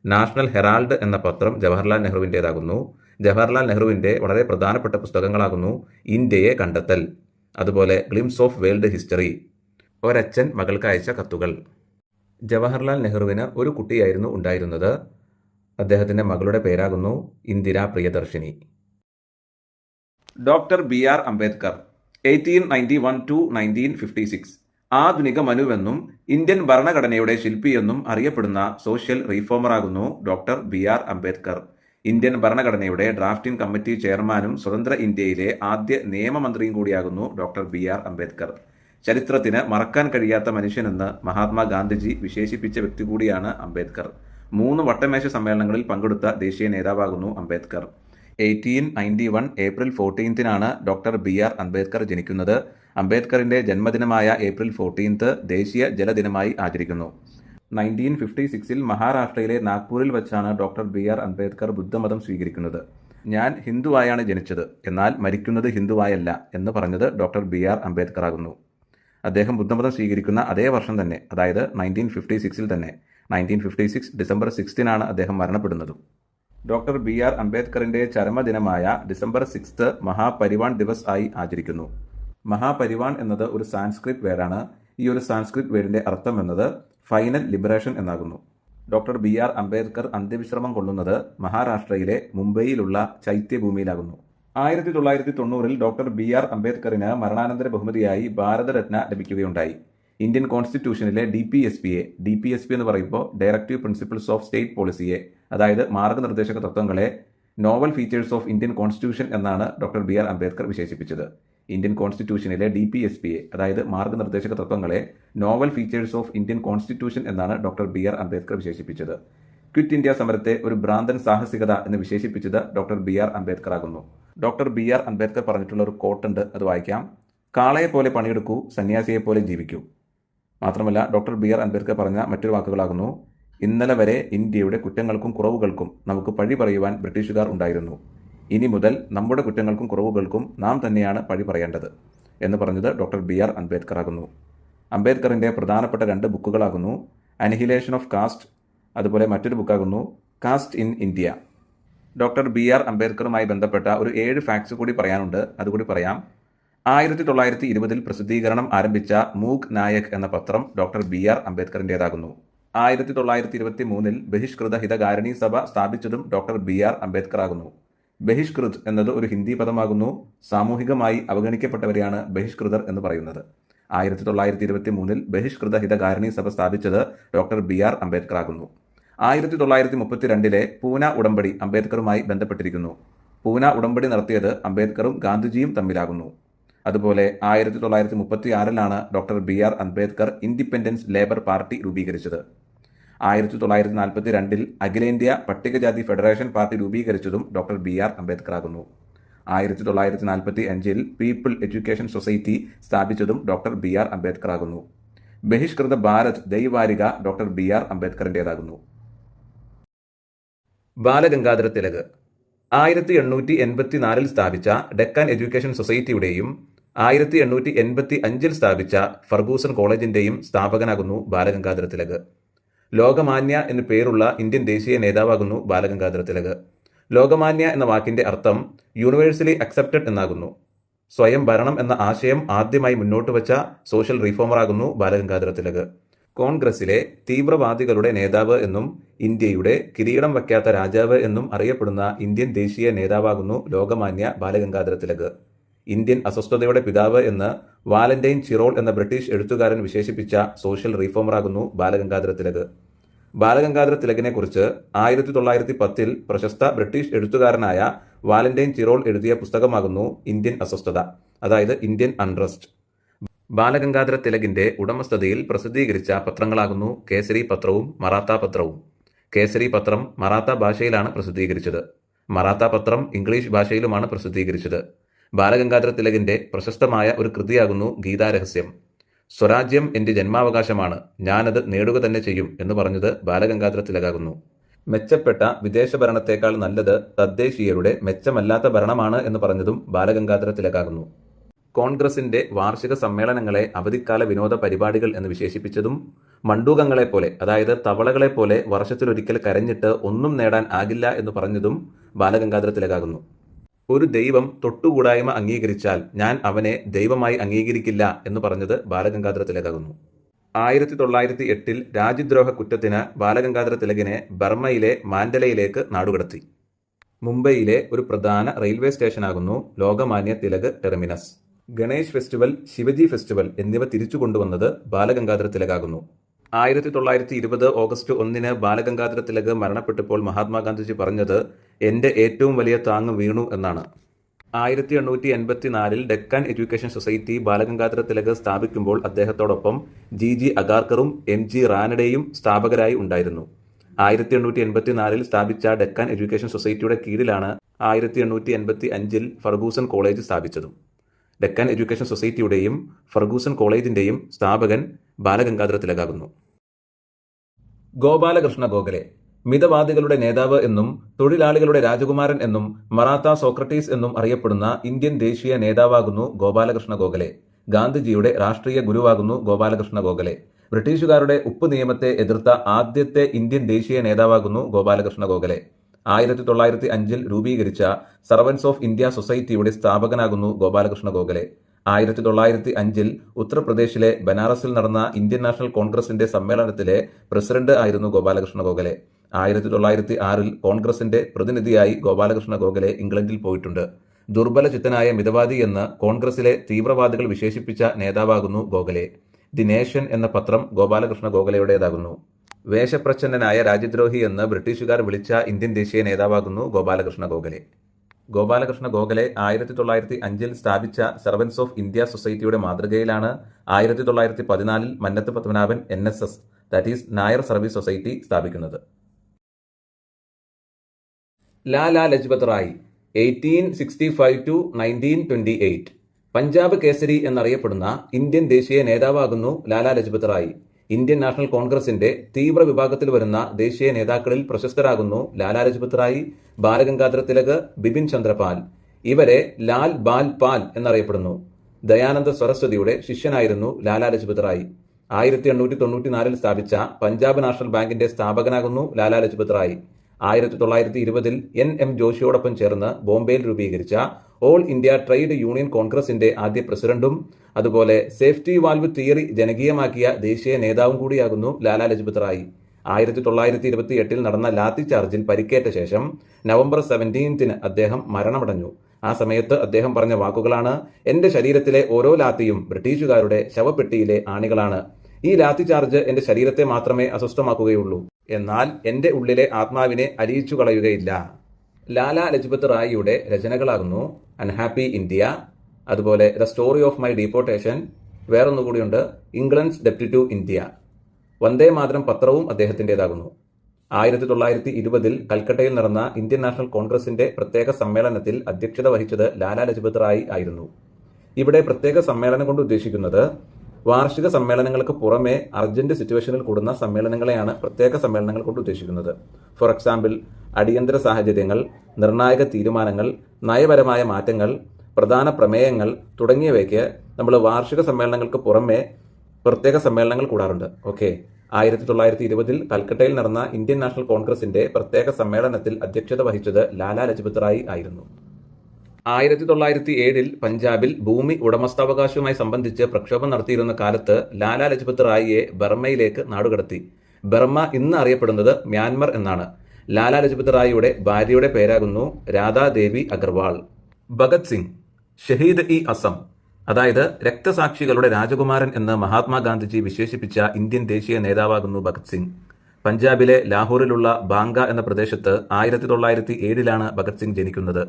നാഷണൽ ഹെറാൾഡ് എന്ന പത്രം ജവഹർലാൽ നെഹ്റുവിൻ്റേതാകുന്നു. ജവഹർലാൽ നെഹ്റുവിൻ്റെ വളരെ പ്രധാനപ്പെട്ട പുസ്തകങ്ങളാകുന്നു ഇന്ത്യയെ കണ്ടെത്തൽ, അതുപോലെ ഗ്ലിംസ് ഓഫ് വേൾഡ് ഹിസ്റ്ററി, ഒരച്ഛൻ മകൾക്ക് അയച്ച കത്തുകൾ. ജവഹർലാൽ നെഹ്റുവിന് ഒരു കുട്ടിയായിരുന്നു ഉണ്ടായിരുന്നത്. അദ്ദേഹത്തിൻ്റെ മകളുടെ പേരാകുന്നു Indira Priyadarshini. Doctor B R Ambedkar 1891 to 1956 ആധുനിക മനുവെന്നും ഇന്ത്യൻ ഭരണഘടനയുടെ ശില്പിയെന്നും അറിയപ്പെടുന്ന സോഷ്യൽ റീഫോമറാകുന്നു doctor B R Ambedkar. Indian ഭരണഘടനയുടെ ഡ്രാഫ്റ്റിംഗ് കമ്മിറ്റി ചെയർമാനും സ്വതന്ത്ര ഇന്ത്യയിലെ ആദ്യ നിയമമന്ത്രിയും കൂടിയാകുന്നു ഡോക്ടർ ബി ആർ അംബേദ്കർ. ചരിത്രത്തിന് മറക്കാൻ കഴിയാത്ത മനുഷ്യനെന്ന് മഹാത്മാഗാന്ധിജി വിശേഷിപ്പിച്ച വ്യക്തി കൂടിയാണ് അംബേദ്കർ. 3 വട്ടമേശ സമ്മേളനങ്ങളിൽ പങ്കെടുത്ത ദേശീയ നേതാവാകുന്നു Ambedkar. 1891 April 14 doctor B R Ambedkar ജനിക്കുന്നത്. അംബേദ്കറിന്റെ ജന്മദിനമായ ഏപ്രിൽ 14 ദേശീയ ജലദിനമായി ആചരിക്കുന്നു. 1956 മഹാരാഷ്ട്രയിലെ നാഗ്പൂരിൽ വച്ചാണ് ഡോക്ടർ ബി ആർ അംബേദ്കർ ബുദ്ധമതം സ്വീകരിക്കുന്നത്. ഞാൻ ഹിന്ദുവായാണ് ജനിച്ചത്, എന്നാൽ മരിക്കുന്നത് ഹിന്ദുവായല്ല എന്ന് പറഞ്ഞത് ഡോക്ടർ ബി ആർ അംബേദ്കർ ആകുന്നു. അദ്ദേഹം ബുദ്ധമതം സ്വീകരിക്കുന്ന അതേ വർഷം തന്നെ, അതായത് 1956 തന്നെ, 1956 ഡിസംബർ 6 അദ്ദേഹം മരണപ്പെടുന്നതും. ഡോക്ടർ ബി ആർ അംബേദ്കറിന്റെ ചരമദിനമായ ഡിസംബർ 6 മഹാപരിവാൺ ദിവസ് ആയി ആചരിക്കുന്നു. മഹാപരിവാൺ എന്നത് ഒരു സാൻസ്ക്രിറ്റ് വേർഡാണ്. ഈ ഒരു സാൻസ്ക്രിറ്റ് വേർഡിന്റെ അർത്ഥം എന്നത് ഫൈനൽ ലിബറേഷൻ എന്നാകുന്നു. ഡോക്ടർ ബി ആർ അംബേദ്കർ അന്ത്യവിശ്രമം കൊള്ളുന്നത് മഹാരാഷ്ട്രയിലെ മുംബൈയിലുള്ള ചൈത്യഭൂമിയിലാകുന്നു. 1990 ഡോക്ടർ ബി ആർ അംബേദ്കറിന് മരണാനന്തര ബഹുമതിയായി ഭാരതരത്ന ലഭിക്കുകയുണ്ടായി. ഇന്ത്യൻ കോൺസ്റ്റിറ്റ്യൂഷനിലെ ഡി പി എസ് പി എന്ന് പറയുമ്പോൾ ഡയറക്റ്റീവ് പ്രിൻസിപ്പിൾസ് ഓഫ് സ്റ്റേറ്റ് പോളിസിയെ, അതായത് മാർഗനിർദ്ദേശക തത്വങ്ങളെ novel features of Indian constitution എന്നാണ് ഡോക്ടർ ബി ആർ അംബേദ്കർ വിശേഷിപ്പിച്ചത്. ഇന്ത്യൻ കോൺസ്റ്റിറ്റ്യൂഷനിലെ ഡി പി എസ് പിയെ, അതായത് മാർഗനിർദ്ദേശക തത്വങ്ങളെ novel features of Indian constitution എന്നാണ് ഡോക്ടർ ബി ആർ അംബേദ്കർ വിശേഷിപ്പിച്ചത്. ക്വിറ്റ് ഇന്ത്യ സമരത്തെ ഒരു ഭ്രാന്തൻ സാഹസികത എന്ന് വിശേഷിപ്പിച്ചത് ഡോക്ടർ ബി ആർ അംബേദ്കർ ആകുന്നു. ഡോക്ടർ ബി ആർ അംബേദ്കർ പറഞ്ഞിട്ടുള്ള ഒരു കോട്ടുണ്ട്, അത് വായിക്കാം. കാളയെ പോലെ പണിയെടുക്കൂ, സന്യാസിയെ പോലെ ജീവിക്കൂ. മാത്രമല്ല ഡോക്ടർ ബി ആർ അംബേദ്കർ പറഞ്ഞ മറ്റൊരു വാക്കുകളാകുന്നു, ഇന്നലെ വരെ ഇന്ത്യയുടെ കുറ്റങ്ങൾക്കും കുറവുകൾക്കും നമുക്ക് പഴി പറയുവാൻ ബ്രിട്ടീഷുകാർ ഉണ്ടായിരുന്നു. ഇനി മുതൽ നമ്മുടെ കുറ്റങ്ങൾക്കും കുറവുകൾക്കും നാം തന്നെയാണ് പഴി പറയേണ്ടത് എന്ന് പറഞ്ഞത് ഡോക്ടർ ബി ആർ അംബേദ്കർ ആകുന്നു. അംബേദ്കറിൻ്റെ പ്രധാനപ്പെട്ട 2 ബുക്കുകളാകുന്നു അനിഹിലേഷൻ ഓഫ് കാസ്റ്റ്, അതുപോലെ മറ്റൊരു ബുക്കാകുന്നു caste in India. Doctor B R അംബേദ്കറുമായി ബന്ധപ്പെട്ട ഒരു 7 ഫാക്ട്സ് കൂടി പറയാനുണ്ട്, അതുകൂടി പറയാം. 1920 പ്രസിദ്ധീകരണം ആരംഭിച്ച മൂക് നായക് എന്ന പത്രം ഡോക്ടർ ബി ആർ അംബേദ്കറിൻ്റേതാകുന്നു. 1923 ബഹിഷ്കൃത ഹിതകാരിണി സഭ സ്ഥാപിച്ചതും ഡോക്ടർ ബി ആർ അംബേദ്കർ ആകുന്നു. ബഹിഷ്കൃത് എന്നത് ഒരു ഹിന്ദി പദമാകുന്നു. സാമൂഹികമായി അവഗണിക്കപ്പെട്ടവരെയാണ് ബഹിഷ്കൃതർ എന്ന് പറയുന്നത്. 1923 ബഹിഷ്കൃത ഹിതകാരിണി സഭ സ്ഥാപിച്ചത് ഡോക്ടർ ബി ആർ അംബേദ്കർ ആകുന്നു. 1932 പൂന ഉടമ്പടി അംബേദ്കറുമായി ബന്ധപ്പെട്ടിരിക്കുന്നു. പൂന ഉടമ്പടി നടത്തിയത് അംബേദ്കറും ഗാന്ധിജിയും തമ്മിലാകുന്നു. അതുപോലെ 1936 doctor B R Ambedkar independence labour party രൂപീകരിച്ചത്. 1942 അഖിലേന്ത്യാ പട്ടികജാതി ഫെഡറേഷൻ പാർട്ടി രൂപീകരിച്ചതും ഡോക്ടർ ബി ആർ അംബേദ്കർ ആകുന്നു. 1945 പീപ്പിൾ എഡ്യൂക്കേഷൻ സൊസൈറ്റി സ്ഥാപിച്ചതും ഡോക്ടർ ബി ആർ അംബേദ്കർ ആകുന്നു. ബഹിഷ്കൃത ഭാരത് ദൈവാരിക ഡോക്ടർ ബി ആർ അംബേദ്കറിൻ്റേതാകുന്നു. ബാലഗംഗാധര തിലക് 1884 സ്ഥാപിച്ച ഡെക്കാൻ എഡ്യൂക്കേഷൻ സൊസൈറ്റിയുടെയും 1885 സ്ഥാപിച്ച ഫർഗൂസൺ കോളേജിന്റെയും സ്ഥാപകനാകുന്നു ബാലഗംഗാധര തിലക്. ലോകമാന്യ എന്നു പേരുള്ള ഇന്ത്യൻ ദേശീയ നേതാവാകുന്നു ബാലഗംഗാധര തിലക്. ലോകമാന്യ എന്ന വാക്കിന്റെ അർത്ഥം യൂണിവേഴ്സലി അക്സെപ്റ്റഡ് എന്നാകുന്നു. സ്വയം ഭരണം എന്ന ആശയം ആദ്യമായി മുന്നോട്ട് വച്ച സോഷ്യൽ റീഫോമറാകുന്നു ബാലഗംഗാധര തിലക്. കോൺഗ്രസിലെ തീവ്രവാദികളുടെ നേതാവ് എന്നും ഇന്ത്യയുടെ കിരീടം വയ്ക്കാത്ത രാജാവ് എന്നും അറിയപ്പെടുന്ന ഇന്ത്യൻ ദേശീയ നേതാവാകുന്നു ലോകമാന്യ ബാലഗംഗാധര തിലക്. ഇന്ത്യൻ അസ്വസ്ഥതയുടെ പിതാവ് എന്ന് വാലന്റൈൻ ചിറോൾ എന്ന ബ്രിട്ടീഷ് എഴുത്തുകാരൻ വിശേഷിപ്പിച്ച സോഷ്യൽ റീഫോമറാകുന്നു ബാലഗംഗാധര തിലക്. ബാലഗംഗാധര തിലകിനെ കുറിച്ച് 1910 പ്രശസ്ത ബ്രിട്ടീഷ് എഴുത്തുകാരനായ വാലന്റൈൻ ചിറോൾ എഴുതിയ പുസ്തകമാകുന്നു ഇന്ത്യൻ അസ്വസ്ഥത, അതായത് ഇന്ത്യൻ അൺറസ്റ്റ്. ബാലഗംഗാധര തിലകിന്റെ ഉടമസ്ഥതയിൽ പ്രസിദ്ധീകരിച്ച പത്രങ്ങളാകുന്നു കേസരി പത്രവും മറാത്ത പത്രവും. കേസരി പത്രം മറാത്ത ഭാഷയിലാണ് പ്രസിദ്ധീകരിച്ചത്. മറാത്ത പത്രം ഇംഗ്ലീഷ് ഭാഷയിലുമാണ് പ്രസിദ്ധീകരിച്ചത്. ബാലഗംഗാധര തിലകിന്റെ പ്രശസ്തമായ ഒരു കൃതിയാകുന്നു ഗീതാരഹസ്യം. സ്വരാജ്യം എൻ്റെ ജന്മാവകാശമാണ്, ഞാനത് നേടുക തന്നെ ചെയ്യും എന്ന് പറഞ്ഞത് ബാലഗംഗാധര തിലകാകുന്നു. മെച്ചപ്പെട്ട വിദേശ ഭരണത്തേക്കാൾ നല്ലത് തദ്ദേശീയരുടെ മെച്ചമല്ലാത്ത ഭരണമാണ് എന്ന് പറഞ്ഞതും ബാലഗംഗാധര തിലകാകുന്നു. കോൺഗ്രസിന്റെ വാർഷിക സമ്മേളനങ്ങളെ അവധിക്കാല വിനോദ പരിപാടികൾ എന്ന് വിശേഷിപ്പിച്ചതും മണ്ടൂകങ്ങളെപ്പോലെ, അതായത് തവളകളെപ്പോലെ വർഷത്തിലൊരിക്കൽ കരഞ്ഞിട്ട് ഒന്നും നേടാൻ ആകില്ല എന്ന് പറഞ്ഞതും ബാലഗംഗാധര തിലകാകുന്നു. ഒരു ദൈവം തൊട്ടുകൂടായ്മ അംഗീകരിച്ചാൽ ഞാൻ അവനെ ദൈവമായി അംഗീകരിക്കില്ല എന്ന് പറഞ്ഞത് ബാലഗംഗാധര തിലകാകുന്നു. 1908 രാജ്യദ്രോഹ കുറ്റത്തിന് ബാലഗംഗാധര തിലകിനെ ബർമ്മയിലെ മാൻഡലയിലേക്ക് നാടുകടത്തി. മുംബൈയിലെ ഒരു പ്രധാന റെയിൽവേ സ്റ്റേഷനാകുന്നു Lokmanya Tilak terminus. Ganesh festival, Shivaji festival എന്നിവ തിരിച്ചു കൊണ്ടുവന്നത് ബാലഗംഗാധര തിലകാകുന്നു. 1920 ഓഗസ്റ്റ് 1 ബാലഗംഗാധര തിലക് മരണപ്പെട്ടപ്പോൾ മഹാത്മാഗാന്ധിജി പറഞ്ഞത് എൻ്റെ ഏറ്റവും വലിയ താങ്ങ് വീണു എന്നാണ്. 1884 ഡെക്കാൻ എഡ്യൂക്കേഷൻ സൊസൈറ്റി ബാലഗംഗാധര തിലക് സ്ഥാപിക്കുമ്പോൾ അദ്ദേഹത്തോടൊപ്പം ജി അഗാർക്കറും MG റാനഡെയും സ്ഥാപകരായി ഉണ്ടായിരുന്നു. 1884 സ്ഥാപിച്ച ഡെക്കാൻ എഡ്യൂക്കേഷൻ സൊസൈറ്റിയുടെ കീഴിലാണ് 1885 ഫർഗൂസൺ കോളേജ് സ്ഥാപിച്ചതും. ഡെക്കാൻ എഡ്യൂക്കേഷൻ സൊസൈറ്റിയുടെയും ഫർഗൂസൺ കോളേജിന്റെയും സ്ഥാപകൻ ബാലഗംഗാധര തിലകാകുന്നു. ഗോപാലകൃഷ്ണ ഗോഖലെ മിതവാദികളുടെ നേതാവ് എന്നും തൊഴിലാളികളുടെ രാജകുമാരൻ എന്നും മറാത്ത സോക്രട്ടീസ് എന്നും അറിയപ്പെടുന്ന ഇന്ത്യൻ ദേശീയ നേതാവാകുന്നു ഗോപാലകൃഷ്ണ ഗോഖലെ. ഗാന്ധിജിയുടെ രാഷ്ട്രീയ ഗുരുവാകുന്നു ഗോപാലകൃഷ്ണ ഗോഖലെ. ബ്രിട്ടീഷുകാരുടെ ഉപ്പ് നിയമത്തെ എതിർത്ത ആദ്യത്തെ ഇന്ത്യൻ ദേശീയ നേതാവാകുന്നു ഗോപാലകൃഷ്ണ ഗോഖലെ. 1905 രൂപീകരിച്ച സർവൻസ് ഓഫ് ഇന്ത്യ സൊസൈറ്റിയുടെ സ്ഥാപകനാകുന്നു ഗോപാലകൃഷ്ണ ഗോഖലെ. 1905 ഉത്തർപ്രദേശിലെ ബനാറസിൽ നടന്ന ഇന്ത്യൻ നാഷണൽ കോൺഗ്രസിന്റെ സമ്മേളനത്തിലെ പ്രസിഡന്റ് ആയിരുന്നു ഗോപാലകൃഷ്ണ ഗോഖലെ. 1906 കോൺഗ്രസിന്റെ പ്രതിനിധിയായി ഗോപാലകൃഷ്ണ ഗോഖലെ ഇംഗ്ലണ്ടിൽ പോയിട്ടുണ്ട്. ദുർബല ചിത്തനായ മിതവാദി എന്ന് കോൺഗ്രസിലെ തീവ്രവാദികൾ വിശേഷിപ്പിച്ച നേതാവാകുന്നു ഗോഖലെ. ദി നേഷൻ എന്ന പത്രം ഗോപാലകൃഷ്ണ ഗോഖലെയുടേതാകുന്നു. വേഷപ്രച്ഛന്നനായ രാജ്യദ്രോഹി എന്ന് ബ്രിട്ടീഷുകാർ വിളിച്ച ഇന്ത്യൻ ദേശീയ നേതാവാകുന്നു ഗോപാലകൃഷ്ണ ഗോഖലെ. ഗോപാലകൃഷ്ണ ഗോഖലെ 1905 സ്ഥാപിച്ച സർവൻസ് ഓഫ് ഇന്ത്യ സൊസൈറ്റിയുടെ മാതൃകയിലാണ് 1914 Mannath Padmanabhan NSS, that is Nair service society സ്ഥാപിക്കുന്നത്. ലാലാ ലജ്പത് റായ് 1865 to 1928 പഞ്ചാബ് കേസരി എന്നറിയപ്പെടുന്ന ഇന്ത്യൻ ദേശീയ നേതാവാകുന്നു ലാലാ ലജ്പത് റായ്. ഇന്ത്യൻ നാഷണൽ കോൺഗ്രസിന്റെ തീവ്ര വിഭാഗത്തിൽ വരുന്ന ദേശീയ നേതാക്കളിൽ പ്രശസ്തരാകുന്നു ലാലാ ലജ്പത് റായ്, ബാലഗംഗാധര തിലക്, ബിപിൻ ചന്ദ്രപാൽ. ഇവരെ ലാൽ ബാൽ പാൽ എന്നറിയപ്പെടുന്നു. ദയാനന്ദ സരസ്വതിയുടെ ശിഷ്യനായിരുന്നു ലാലാ ലജ്പത് റായ്. 1894 സ്ഥാപിച്ച പഞ്ചാബ് നാഷണൽ ബാങ്കിന്റെ സ്ഥാപകനാകുന്നു ലാലാ ലജ്പത് റായ്. 1920 NM ജോഷിയോടൊപ്പം ചേർന്ന് ബോംബെയിൽ രൂപീകരിച്ച ഓൾ ഇന്ത്യ ട്രേഡ് യൂണിയൻ കോൺഗ്രസിന്റെ ആദ്യ പ്രസിഡന്റും അതുപോലെ സേഫ്റ്റി വാൽവ് തിയറി ജനകീയമാക്കിയ ദേശീയ നേതാവും കൂടിയാകുന്നു ലാലാ ലജ്പത് റായ്. 1928 നടന്ന ലാത്തി ചാർജിൽ പരിക്കേറ്റ ശേഷം നവംബർ 17 അദ്ദേഹം മരണമടഞ്ഞു. ആ സമയത്ത് അദ്ദേഹം പറഞ്ഞ വാക്കുകളാണ്: എന്റെ ശരീരത്തിലെ ഓരോ ലാത്തിയും ബ്രിട്ടീഷുകാരുടെ ശവപ്പെട്ടിയിലെ ആണികളാണ്. ഈ ലാത്തി ചാർജ് എന്റെ ശരീരത്തെ മാത്രമേ അസ്വസ്ഥമാക്കുകയുള്ളൂ, എന്നാൽ എന്റെ ഉള്ളിലെ ആത്മാവിനെ അലിയിച്ചു കളയുകയില്ല. ലാലാ ലജ്പത് റായിയുടെ രചനകളാകുന്നു അൺഹാപ്പി ഇന്ത്യ, അതുപോലെ the story of my deportation, വേറൊന്നുകൂടിയുണ്ട് ഇംഗ്ലണ്ട്സ് ഡെപ്റ്റ് ടു ഇന്ത്യ. വന്ദേ മാതരം പത്രവും അദ്ദേഹത്തിൻ്റെതാകുന്നു. 1920 കൽക്കട്ടയിൽ നടന്ന ഇന്ത്യൻ നാഷണൽ കോൺഗ്രസിന്റെ പ്രത്യേക സമ്മേളനത്തിൽ അധ്യക്ഷത വഹിച്ചത് ലാലാ ലജ്പത് റായ് ആയിരുന്നു. ഇവിടെ പ്രത്യേക സമ്മേളനം കൊണ്ട് ഉദ്ദേശിക്കുന്നത് വാർഷിക സമ്മേളനങ്ങൾക്ക് പുറമെ അർജന്റ് സിറ്റുവേഷനിൽ കൂടുന്ന സമ്മേളനങ്ങളെയാണ് പ്രത്യേക സമ്മേളനങ്ങൾ കൊണ്ട് ഉദ്ദേശിക്കുന്നത്. ഫോർ എക്സാമ്പിൾ, അടിയന്തര സാഹചര്യങ്ങൾ, നിർണായക തീരുമാനങ്ങൾ, നയപരമായ മാറ്റങ്ങൾ, പ്രധാന പ്രമേയങ്ങൾ തുടങ്ങിയവയ്ക്ക് നമ്മൾ വാർഷിക സമ്മേളനങ്ങൾക്ക് പുറമെ പ്രത്യേക സമ്മേളനങ്ങൾ കൂടാറുണ്ട്. ഓക്കെ. 1920 കൽക്കട്ടയിൽ നടന്ന ഇന്ത്യൻ നാഷണൽ കോൺഗ്രസിന്റെ പ്രത്യേക സമ്മേളനത്തിൽ അധ്യക്ഷത വഹിച്ചത് ലാലാ ലജ്പത് റായ് ആയിരുന്നു. 1907 പഞ്ചാബിൽ ഭൂമി ഉടമസ്ഥാവകാശവുമായി സംബന്ധിച്ച് പ്രക്ഷോഭം നടത്തിയിരുന്ന കാലത്ത് ലാലാ ലജ്പത് റായിയെ ബർമ്മയിലേക്ക് നാടുകടത്തി. ബർമ്മ ഇന്ന് അറിയപ്പെടുന്നത് മ്യാൻമർ എന്നാണ്. ലാലാ ലജ്പത് റായിയുടെ ഭാര്യയുടെ പേരാകുന്നു രാധാദേവി അഗർവാൾ. ഭഗത് സിംഗ്, ഷഹീദ് ഇ അസം, അതായത് രക്തസാക്ഷികളുടെ രാജകുമാരൻ എന്ന് മഹാത്മാഗാന്ധിജി വിശേഷിപ്പിച്ച ഇന്ത്യൻ ദേശീയ നേതാവാകുന്നു ഭഗത് സിംഗ്. പഞ്ചാബിലെ ലാഹോറിലുള്ള ബാങ്ക എന്ന പ്രദേശത്ത് 1907 ഭഗത് സിംഗ് ജനിക്കുന്നത്.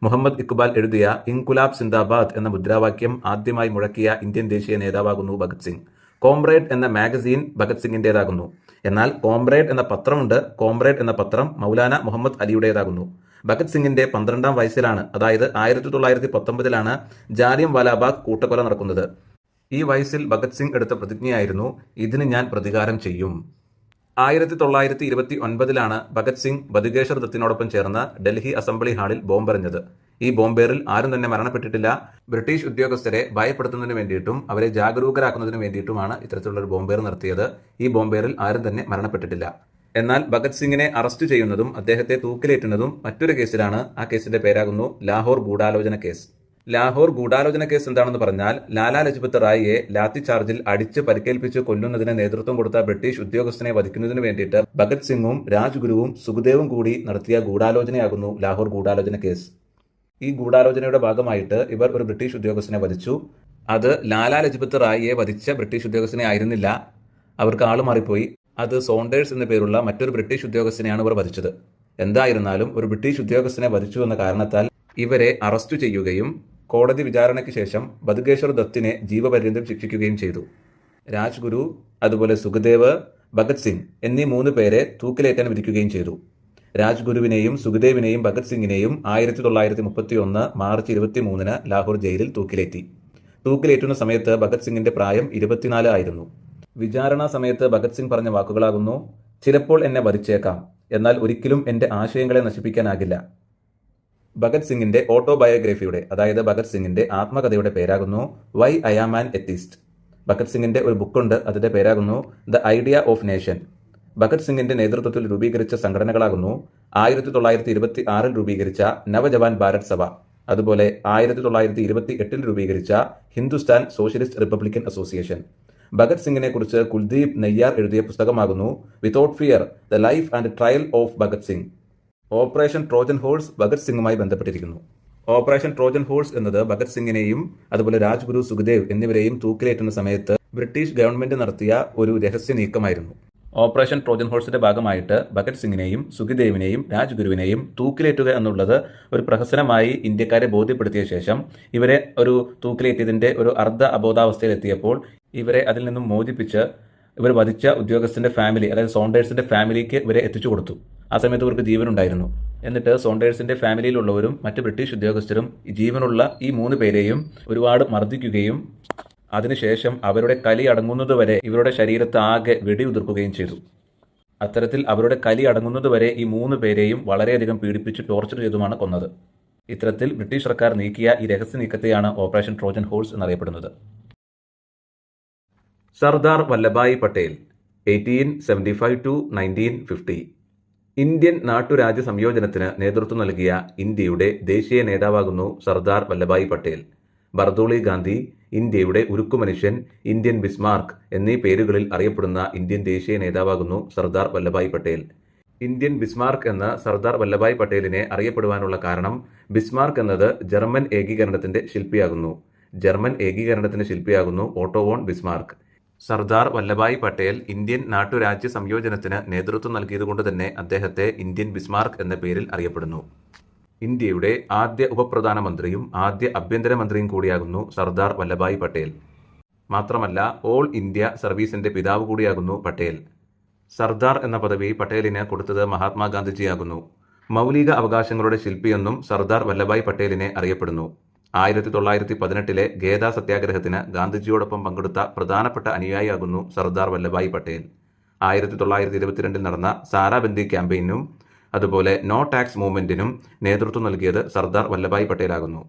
മുഹമ്മദ് ഇക്ബാൽ എഴുതിയ ഇൻകുലാബ് സിന്ദാബാദ് എന്ന മുദ്രാവാക്യം ആദ്യമായി മുഴക്കിയ ഇന്ത്യൻ ദേശീയ നേതാവാകുന്നു ഭഗത് സിംഗ്. കോംറേഡ് എന്ന മാഗസീൻ ഭഗത് സിംഗിന്റേതാകുന്നു. എന്നാൽ കോംറേഡ് എന്ന പത്രമുണ്ട്. കോംറേഡ് എന്ന പത്രം മൗലാന മുഹമ്മദ് അലിയുടേതാകുന്നു. ഭഗത് സിംഗിന്റെ 12ാം വയസ്സിലാണ്, അതായത് 1919 ജാലിയൻ വാലാബാഗ് കൂട്ടക്കൊല നടക്കുന്നത്. ഈ വയസ്സിൽ ഭഗത് സിംഗ് എടുത്ത പ്രതിജ്ഞയായിരുന്നു, ഇതിന് ഞാൻ പ്രതികാരം ചെയ്യും. 1929 ഭഗത് സിംഗ് ബതുകേശ്വർ ദത്തിനോടൊപ്പം ചേർന്ന് ഡൽഹി അസംബ്ലി ഹാളിൽ ബോംബെറിഞ്ഞത്. ഈ ബോംബേറിൽ ആരും തന്നെ മരണപ്പെട്ടിട്ടില്ല. ബ്രിട്ടീഷ് ഉദ്യോഗസ്ഥരെ ഭയപ്പെടുത്തുന്നതിന് വേണ്ടിയിട്ടും അവരെ ജാഗരൂകരാക്കുന്നതിന് വേണ്ടിയിട്ടുമാണ് ഇത്തരത്തിലുള്ള ഒരു ബോംബേർ നടത്തിയത്. ഈ ബോംബേറിൽ ആരും തന്നെ മരണപ്പെട്ടിട്ടില്ല. എന്നാൽ ഭഗത് സിംഗിനെ അറസ്റ്റ് ചെയ്യുന്നതും അദ്ദേഹത്തെ തൂക്കിലേറ്റുന്നതും മറ്റൊരു കേസിലാണ്. ആ കേസിന്റെ പേരാകുന്നു ലാഹോർ ഗൂഢാലോചന കേസ്. ലാഹോർ ഗൂഢാലോചന കേസ് എന്താണെന്ന് പറഞ്ഞാൽ, ലാലാ ലജ്പത് റായിയെ ലാത്തി ചാർജിൽ അടിച്ച് പരിക്കേൽപ്പിച്ച് കൊല്ലുന്നതിന് നേതൃത്വം കൊടുത്ത ബ്രിട്ടീഷ് ഉദ്യോഗസ്ഥനെ വധിക്കുന്നതിന് വേണ്ടിയിട്ട് ഭഗത് സിംഗും രാജ്ഗുരുവും സുഖദേവും കൂടി നടത്തിയ ഗൂഢാലോചനയാകുന്നു ലാഹോർ ഗൂഢാലോചന കേസ്. ഈ ഗൂഢാലോചനയുടെ ഭാഗമായിട്ട് ഇവർ ഒരു ബ്രിട്ടീഷ് ഉദ്യോഗസ്ഥനെ വധിച്ചു. അത് ലാലാ ലജ്പത് റായിയെ വധിച്ച ബ്രിട്ടീഷ് ഉദ്യോഗസ്ഥനെ ആയിരുന്നില്ല. അവർക്ക് ആള് മാറിപ്പോയി. അത് സോണ്ടേഴ്സ് എന്ന പേരുള്ള മറ്റൊരു ബ്രിട്ടീഷ് ഉദ്യോഗസ്ഥനെയാണ് ഇവർ വധിച്ചത്. എന്തായിരുന്നാലും ഒരു ബ്രിട്ടീഷ് ഉദ്യോഗസ്ഥനെ വധിച്ചു എന്ന കാരണത്താൽ ഇവരെ അറസ്റ്റ് ചെയ്യുകയും കോടതി വിചാരണയ്ക്ക് ശേഷം ബതുകേശ്വർ ദത്തിനെ ജീവപര്യന്തം ശിക്ഷിക്കുകയും ചെയ്തു. രാജ്ഗുരു, അതുപോലെ സുഖദേവ്, ഭഗത് സിംഗ് എന്നീ 3 പേരെ തൂക്കിലേറ്റാൻ വിധിക്കുകയും ചെയ്തു. രാജ്ഗുരുവിനെയും സുഖദേവിനെയും ഭഗത് സിംഗിനെയും 1931 മാർച്ച് 23 ലാഹോർ ജയിലിൽ തൂക്കിലേറ്റി. തൂക്കിലേറ്റുന്ന സമയത്ത് ഭഗത് സിംഗിന്റെ പ്രായം 24 ആയിരുന്നു. വിചാരണ സമയത്ത് ഭഗത് സിംഗ് പറഞ്ഞ വാക്കുകളാകുന്നു: ചിലപ്പോൾ എന്നെ വധിച്ചേക്കാം, എന്നാൽ ഒരിക്കലും എന്റെ ആശയങ്ങളെ നശിപ്പിക്കാനാകില്ല. ഭഗത് സിംഗിന്റെ ഓട്ടോബയോഗ്രഫിയുടെ, അതായത് ഭഗത് സിംഗിന്റെ ആത്മകഥയുടെ പേരാകുന്നു why I am an atheist. Bhagat സിംഗിന്റെ ഒരു ബുക്കുണ്ട്, അതിന്റെ പേരാകുന്നു the idea of nation. Bhagat സിംഗിന്റെ നേതൃത്വത്തിൽ രൂപീകരിച്ച സംഘടനകളാകുന്നു 1926 രൂപീകരിച്ച നവജവാൻ ഭാരത് സഭ, അതുപോലെ 1928 രൂപീകരിച്ച Hindustan socialist republican association. Bhagat സിംഗിനെ കുറിച്ച് കുൽദീപ് നയ്യാർ എഴുതിയ പുസ്തകമാകുന്നു without fear the life and trial of Bhagat Singh. Operation Trojan horse Bhagat സിംഗുമായി ബന്ധപ്പെട്ടിരിക്കുന്നു. ഓപ്പറേഷൻ ട്രോജൻ ഹോഴ്സ് എന്നത് ഭഗത് സിംഗിനെയും അതുപോലെ രാജ്ഗുരു, സുഖദേവ് എന്നിവരെയും തൂക്കിലേറ്റുന്ന സമയത്ത് ബ്രിട്ടീഷ് ഗവൺമെന്റ് നടത്തിയ ഒരു രഹസ്യ നീക്കമായിരുന്നു. ഓപ്പറേഷൻ ട്രോജൻ ഹോഴ്സിന്റെ ഭാഗമായിട്ട് ഭഗത് സിംഗിനെയും സുഖദേവിനെയും രാജ്ഗുരുവിനെയും തൂക്കിലേറ്റുക എന്നുള്ളത് ഒരു പ്രഹസനമായി ഇന്ത്യക്കാരെ ബോധ്യപ്പെടുത്തിയ ശേഷം ഇവരെ ഒരു തൂക്കിലേറ്റിയതിന്റെ ഒരു അർദ്ധ അബോധാവസ്ഥയിലെത്തിയപ്പോൾ ഇവരെ അതിൽ നിന്നും മോചിപ്പിച്ച് ഇവർ വധിച്ച ഉദ്യോഗസ്ഥന്റെ ഫാമിലി, അതായത് സോണ്ടേഴ്സിന്റെ ഫാമിലിക്ക് ഇവരെ എത്തിച്ചു കൊടുത്തു. ആ സമയത്ത് ഇവർക്ക് ജീവനുണ്ടായിരുന്നു. എന്നിട്ട് സോണ്ടേഴ്സിന്റെ ഫാമിലിയിലുള്ളവരും മറ്റ് ബ്രിട്ടീഷ് ഉദ്യോഗസ്ഥരും ജീവനുള്ള ഈ 3 പേരെയും ഒരുപാട് മർദ്ദിക്കുകയും അതിനുശേഷം അവരുടെ കലി അടങ്ങുന്നതുവരെ ഇവരുടെ ശരീരത്ത് ആകെ വെടിയുതിർക്കുകയും ചെയ്തു. അത്തരത്തിൽ അവരുടെ കലി അടങ്ങുന്നതുവരെ ഈ 3 പേരെയും വളരെയധികം പീഡിപ്പിച്ച് ടോർച്ചർ ചെയ്തുമാണ് കൊന്നത്. ഇത്തരത്തിൽ ബ്രിട്ടീഷ് സർക്കാർ നീക്കിയ ഈ രഹസ്യ നീക്കത്തെയാണ് ഓപ്പറേഷൻ ട്രോജൻ ഹോഴ്സ് എന്നറിയപ്പെടുന്നത്. സർദാർ വല്ലഭായ് പട്ടേൽ 1875 to 1950. ഇന്ത്യൻ നാട്ടുരാജ്യ സംയോജനത്തിന് നേതൃത്വം നൽകിയ ഇന്ത്യയുടെ ദേശീയ നേതാവാകുന്നു സർദാർ വല്ലഭായ് പട്ടേൽ. ബർദോളി ഗാന്ധി, ഇന്ത്യയുടെ ഉരുക്കുമനുഷ്യൻ, ഇന്ത്യൻ ബിസ്മാർക്ക് എന്നീ പേരുകളിൽ അറിയപ്പെടുന്ന ഇന്ത്യൻ ദേശീയ നേതാവാകുന്നു സർദാർ വല്ലഭായ് പട്ടേൽ. ഇന്ത്യൻ ബിസ്മാർക്ക് എന്ന സർദാർ വല്ലഭായ് പട്ടേലിനെ അറിയപ്പെടുവാനുള്ള കാരണം ബിസ്മാർക്ക് എന്നത് ജർമ്മൻ ഏകീകരണത്തിന്റെ ശില്പിയാകുന്നു. ജർമ്മൻ ഏകീകരണത്തിന്റെ ശില്പിയാകുന്നു Otto von Bismarck. Sardar Vallabhbhai Patel Indian നാട്ടുരാജ്യ സംയോജനത്തിന് നേതൃത്വം നൽകിയതുകൊണ്ട് തന്നെ അദ്ദേഹത്തെ ഇന്ത്യൻ ബിസ്മാർക്ക് എന്ന പേരിൽ അറിയപ്പെടുന്നു. ഇന്ത്യയുടെ ആദ്യ ഉപപ്രധാനമന്ത്രിയും ആദ്യ ആഭ്യന്തരമന്ത്രിയും കൂടിയാകുന്നു സർദാർ വല്ലഭായ് പട്ടേൽ. മാത്രമല്ല ഓൾ ഇന്ത്യ സർവീസിന്റെ പിതാവ് കൂടിയാകുന്നു പട്ടേൽ. സർദാർ എന്ന പദവി പട്ടേലിന് കൊടുത്തത് മഹാത്മാഗാന്ധിജിയാകുന്നു. മൗലിക അവകാശങ്ങളുടെ ശില്പിയെന്നും സർദാർ വല്ലഭായ് പട്ടേലിനെ അറിയപ്പെടുന്നു. 1918 ഗേദ സത്യാഗ്രഹത്തിന് ഗാന്ധിജിയോടൊപ്പം പങ്കെടുത്ത പ്രധാനപ്പെട്ട അനുയായിയാകുന്നു സർദാർ വല്ലഭായ് പട്ടേൽ. 1922 നടന്ന സാരാബന്ദി ക്യാമ്പയിനും അതുപോലെ നോ ടാക്സ് മൂവ്മെന്റിനും നേതൃത്വം നൽകിയത് സർദാർ വല്ലഭായ് പട്ടേലാകുന്നു.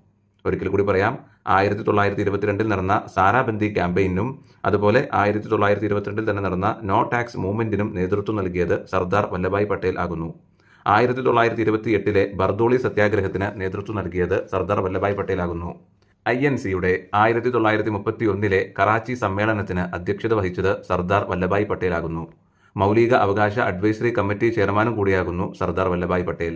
ഒരിക്കൽ കൂടി പറയാം, 1922 നടന്ന സാരാബന്ദി ക്യാമ്പയിനും അതുപോലെ 1922 തന്നെ നടന്ന നോ ടാക്സ് മൂവ്മെന്റിനും നേതൃത്വം നൽകിയത് സർദാർ വല്ലഭായ് പട്ടേൽ ആകുന്നു. 1928 ബർദോളി സത്യാഗ്രഹത്തിന് നേതൃത്വം നൽകിയത് സർദാർ വല്ലഭായ് പട്ടേലാകുന്നു. INCയുടെ 1931 കറാച്ചി സമ്മേളനത്തിന് അധ്യക്ഷത വഹിച്ചത് സർദാർ വല്ലഭായ് പട്ടേലാകുന്നു. മൗലിക അവകാശ അഡ്വൈസറി കമ്മിറ്റി ചെയർമാനും കൂടിയാകുന്നു സർദാർ വല്ലഭായ് പട്ടേൽ.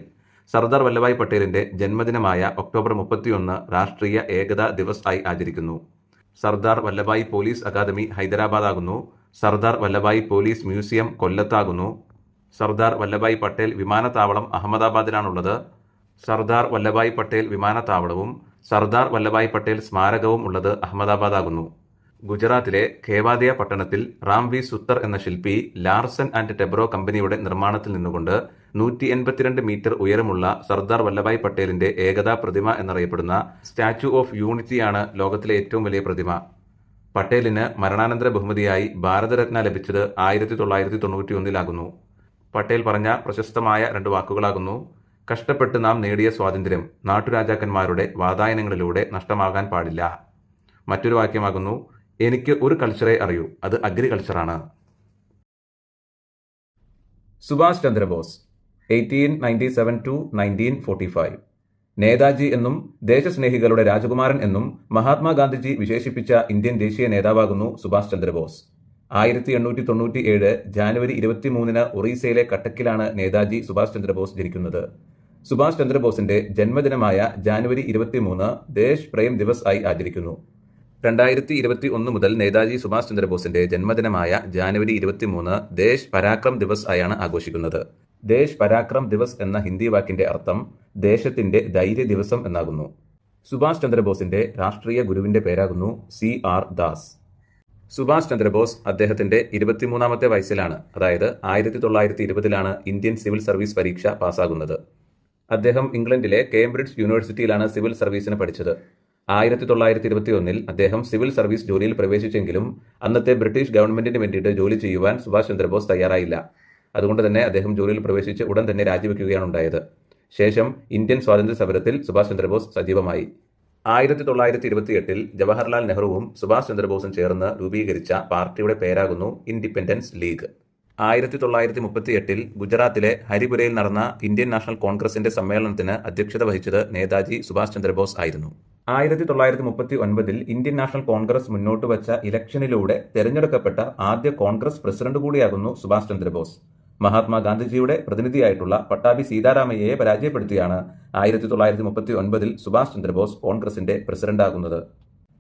സർദാർ വല്ലഭായ് പട്ടേലിന്റെ ജന്മദിനമായ ഒക്ടോബർ 31 രാഷ്ട്രീയ ഏകതാ ദിവസ് ആയി ആചരിക്കുന്നു. സർദാർ വല്ലഭായ് പോലീസ് അക്കാദമി ഹൈദരാബാദ് ആകുന്നു. സർദാർ വല്ലഭായ് പോലീസ് മ്യൂസിയം കൊല്ലത്താകുന്നു. സർദാർ വല്ലഭായ് പട്ടേൽ വിമാനത്താവളം അഹമ്മദാബാദിലാണുള്ളത്. സർദാർ വല്ലഭായ് പട്ടേൽ വിമാനത്താവളവും സർദാർ വല്ലഭായ് പട്ടേൽ സ്മാരകവും ഉള്ളത് അഹമ്മദാബാദ് ആകുന്നു. ഗുജറാത്തിലെ ഖേവാദിയ പട്ടണത്തിൽ റാം വി സുത്തർ എന്ന ശില്പി ലാർസൻ ആൻഡ് ടെബ്രോ കമ്പനിയുടെ നിർമ്മാണത്തിൽ നിന്നുകൊണ്ട് 182 മീറ്റർ ഉയരമുള്ള സർദാർ വല്ലഭായ് പട്ടേലിന്റെ ഏകതാ പ്രതിമ എന്നറിയപ്പെടുന്ന സ്റ്റാച്യു ഓഫ് യൂണിറ്റിയാണ് ലോകത്തിലെ ഏറ്റവും വലിയ പ്രതിമ. പട്ടേലിന് മരണാനന്തര ബഹുമതിയായി ഭാരതരത്ന ലഭിച്ചത് 1991 പട്ടേൽ പറഞ്ഞ പ്രശസ്തമായ 2 വാക്കുകളാകുന്നു: കഷ്ടപ്പെട്ട് നാം നേടിയ സ്വാതന്ത്ര്യം നാട്ടുരാജാക്കന്മാരുടെ വാതായനങ്ങളിലൂടെ നഷ്ടമാകാൻ പാടില്ല. മറ്റൊരു വാക്യമാകുന്നു, എനിക്ക് ഒരു കൾച്ചറേ അറിയൂ, അത് അഗ്രികൾച്ചറാണ്. സുഭാഷ് ചന്ദ്രബോസ് 1897 to 1945. നേതാജി എന്നും ദേശസ്നേഹികളുടെ രാജകുമാരൻ എന്നും മഹാത്മാഗാന്ധിജി വിശേഷിപ്പിച്ച ഇന്ത്യൻ ദേശീയ നേതാവാകുന്നു സുഭാഷ് ചന്ദ്രബോസ്. 1897 ജാനുവരി 23 ഒറീസയിലെ കട്ടക്കിലാണ് നേതാജി സുഭാഷ് ചന്ദ്രബോസ് ജനിക്കുന്നത്. സുഭാഷ് ചന്ദ്രബോസിന്റെ ജന്മദിനമായ ജാനുവരി 23 ദേശ് പ്രേം ദിവസ് ആയി ആചരിക്കുന്നു. 2021 മുതൽ നേതാജി സുഭാഷ് ചന്ദ്രബോസിന്റെ ജന്മദിനമായ ജാനുവരി 23 ദേശ് പരാക്രം ദിവസ് ആയാണ് ആഘോഷിക്കുന്നത്. ദേശ് പരാക്രം ദിവസ് എന്ന ഹിന്ദി വാക്കിന്റെ അർത്ഥം ദേശത്തിന്റെ ധൈര്യ ദിവസം എന്നാകുന്നു. സുഭാഷ് ചന്ദ്രബോസിന്റെ രാഷ്ട്രീയ ഗുരുവിന്റെ പേരാകുന്നു CR ദാസ്. സുഭാഷ് ചന്ദ്രബോസ് അദ്ദേഹത്തിന്റെ 23ാമത്തെ വയസ്സിലാണ്, അതായത് 1920 ഇന്ത്യൻ സിവിൽ സർവീസ് പരീക്ഷ പാസ്സാകുന്നത്. അദ്ദേഹം ഇംഗ്ലണ്ടിലെ കേംബ്രിഡ്ജ് യൂണിവേഴ്സിറ്റിയിലാണ് സിവിൽ സർവീസിന് പഠിച്ചത്. 1921 അദ്ദേഹം സിവിൽ സർവീസ് ജോലിയിൽ പ്രവേശിച്ചെങ്കിലും അന്നത്തെ ബ്രിട്ടീഷ് ഗവൺമെന്റിന് വേണ്ടിയിട്ട് ജോലി ചെയ്യുവാൻ സുഭാഷ് ചന്ദ്രബോസ് തയ്യാറായില്ല. അതുകൊണ്ട് തന്നെ അദ്ദേഹം ജോലിയിൽ പ്രവേശിച്ച് ഉടൻ തന്നെ രാജിവെക്കുകയാണ് ഉണ്ടായത്. ശേഷം ഇന്ത്യൻ സ്വാതന്ത്ര്യ സമരത്തിൽ സുഭാഷ് ചന്ദ്രബോസ് സജീവമായി. 1928 ജവഹർലാൽ നെഹ്റുവും സുഭാഷ് ചന്ദ്രബോസും ചേർന്ന് രൂപീകരിച്ച പാർട്ടിയുടെ പേരാകുന്നു ഇൻഡിപെൻഡൻസ് ലീഗ്. 1938 ഗുജറാത്തിലെ ഹരിപുരയിൽ നടന്ന ഇന്ത്യൻ നാഷണൽ കോൺഗ്രസിന്റെ സമ്മേളനത്തിന് അധ്യക്ഷത വഹിച്ചത് നേതാജി സുഭാഷ് ചന്ദ്രബോസ് ആയിരുന്നു. 1939 ഇന്ത്യൻ നാഷണൽ കോൺഗ്രസ് മുന്നോട്ട് വച്ച ഇലക്ഷനിലൂടെ തെരഞ്ഞെടുക്കപ്പെട്ട ആദ്യ കോൺഗ്രസ് പ്രസിഡന്റ് കൂടിയാകുന്നു സുഭാഷ് ചന്ദ്രബോസ്. മഹാത്മാഗാന്ധിജിയുടെ പ്രതിനിധിയായിട്ടുള്ള പട്ടാഭി സീതാരാമയ്യയെ പരാജയപ്പെടുത്തിയാണ് 1939 സുഭാഷ് ചന്ദ്രബോസ് കോൺഗ്രസിന്റെ പ്രസിഡന്റാകുന്നത്.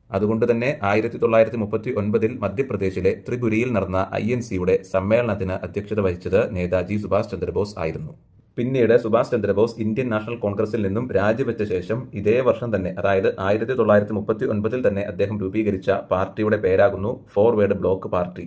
അതുകൊണ്ട് തന്നെ 1939 മധ്യപ്രദേശിലെ ത്രിപുരയിൽ നടന്ന INCയുടെ സമ്മേളനത്തിന് അധ്യക്ഷത വഹിച്ചത് നേതാജി സുഭാഷ് ചന്ദ്രബോസ് ആയിരുന്നു. പിന്നീട് സുഭാഷ് ചന്ദ്രബോസ് ഇന്ത്യൻ നാഷണൽ കോൺഗ്രസിൽ നിന്നും രാജിവെച്ച ശേഷം ഇതേ വർഷം തന്നെ, അതായത് 1939 തന്നെ അദ്ദേഹം രൂപീകരിച്ച പാർട്ടിയുടെ പേരാകുന്നു forward bloc party.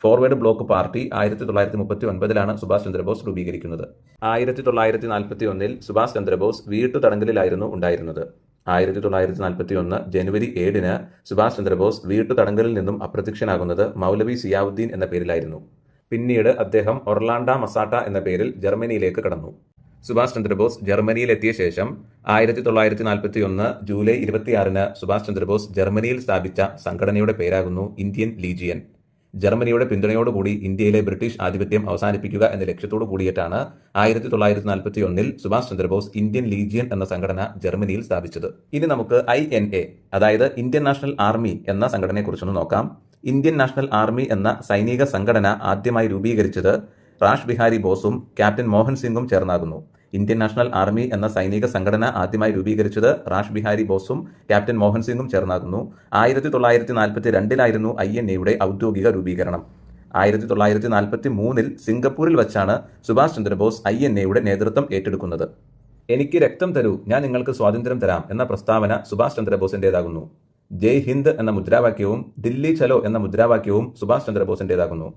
Forward bloc party 1939 Subhash Chandra Bose രൂപീകരിക്കുന്നത്. 1941 സുഭാഷ് ചന്ദ്രബോസ് വീട്ടുതടങ്കലിലായിരുന്നു ഉണ്ടായിരുന്നത്. 1941 ജനുവരി 7 സുഭാഷ് ചന്ദ്രബോസ് വീട്ടുതടങ്കലിൽ നിന്നും അപ്രത്യക്ഷനാകുന്നത് മൗലവി സിയാവുദ്ദീൻ എന്ന പേരിലായിരുന്നു. പിന്നീട് അദ്ദേഹം ഒർലാൻഡ മസാട്ട എന്ന പേരിൽ ജർമ്മനിയിലേക്ക് കടന്നു. സുഭാഷ് ചന്ദ്രബോസ് ജർമ്മനിയിലെത്തിയ ശേഷം 1941 ജൂലൈ 26 സുഭാഷ് ചന്ദ്രബോസ് ജർമ്മനിയിൽ സ്ഥാപിച്ച സംഘടനയുടെ പേരാകുന്നു ഇന്ത്യൻ ലീജിയൻ. ജർമ്മനിയുടെ പിന്തുണയോടുകൂടി ഇന്ത്യയിലെ ബ്രിട്ടീഷ് ആധിപത്യം അവസാനിപ്പിക്കുക എന്ന ലക്ഷ്യത്തോടു കൂടിയിട്ടാണ് 1941 സുഭാഷ് ചന്ദ്രബോസ് ഇന്ത്യൻ ലീജിയൻ എന്ന സംഘടന ജർമ്മനിയിൽ സ്ഥാപിച്ചത്. ഇനി നമുക്ക് INA, അതായത് ഇന്ത്യൻ നാഷണൽ ആർമി എന്ന സംഘടനയെക്കുറിച്ചൊന്ന് നോക്കാം. ഇന്ത്യൻ നാഷണൽ ആർമി എന്ന സൈനിക സംഘടന ആദ്യമായി രൂപീകരിച്ചത് റാഷ് ബിഹാരി ബോസും ക്യാപ്റ്റൻ മോഹൻ സിംഗും ചേർന്നാകുന്നു. ഇന്ത്യൻ നാഷണൽ ആർമി എന്ന സൈനിക സംഘടന ആദ്യമായി രൂപീകരിച്ചത് റാഷ് ബിഹാരി ബോസും ക്യാപ്റ്റൻ മോഹൻ സിംഗും ചേർന്നാകുന്നു. 1942 INAയുടെ ഔദ്യോഗിക രൂപീകരണം. 1943 സിംഗപ്പൂരിൽ വച്ചാണ് സുഭാഷ് ചന്ദ്രബോസ് INAയുടെ നേതൃത്വം ഏറ്റെടുക്കുന്നത്. എനിക്ക് രക്തം തരൂ, ഞാൻ നിങ്ങൾക്ക് സ്വാതന്ത്ര്യം തരാം എന്ന പ്രസ്താവന സുഭാഷ് ചന്ദ്രബോസിന്റേതാകുന്നു. ജയ് ഹിന്ദ് എന്ന മുദ്രാവാക്യവും ദില്ലി ചലോ എന്ന മുദ്രാവാക്യവും സുഭാഷ് ചന്ദ്രബോസിന്റേതാകുന്നു.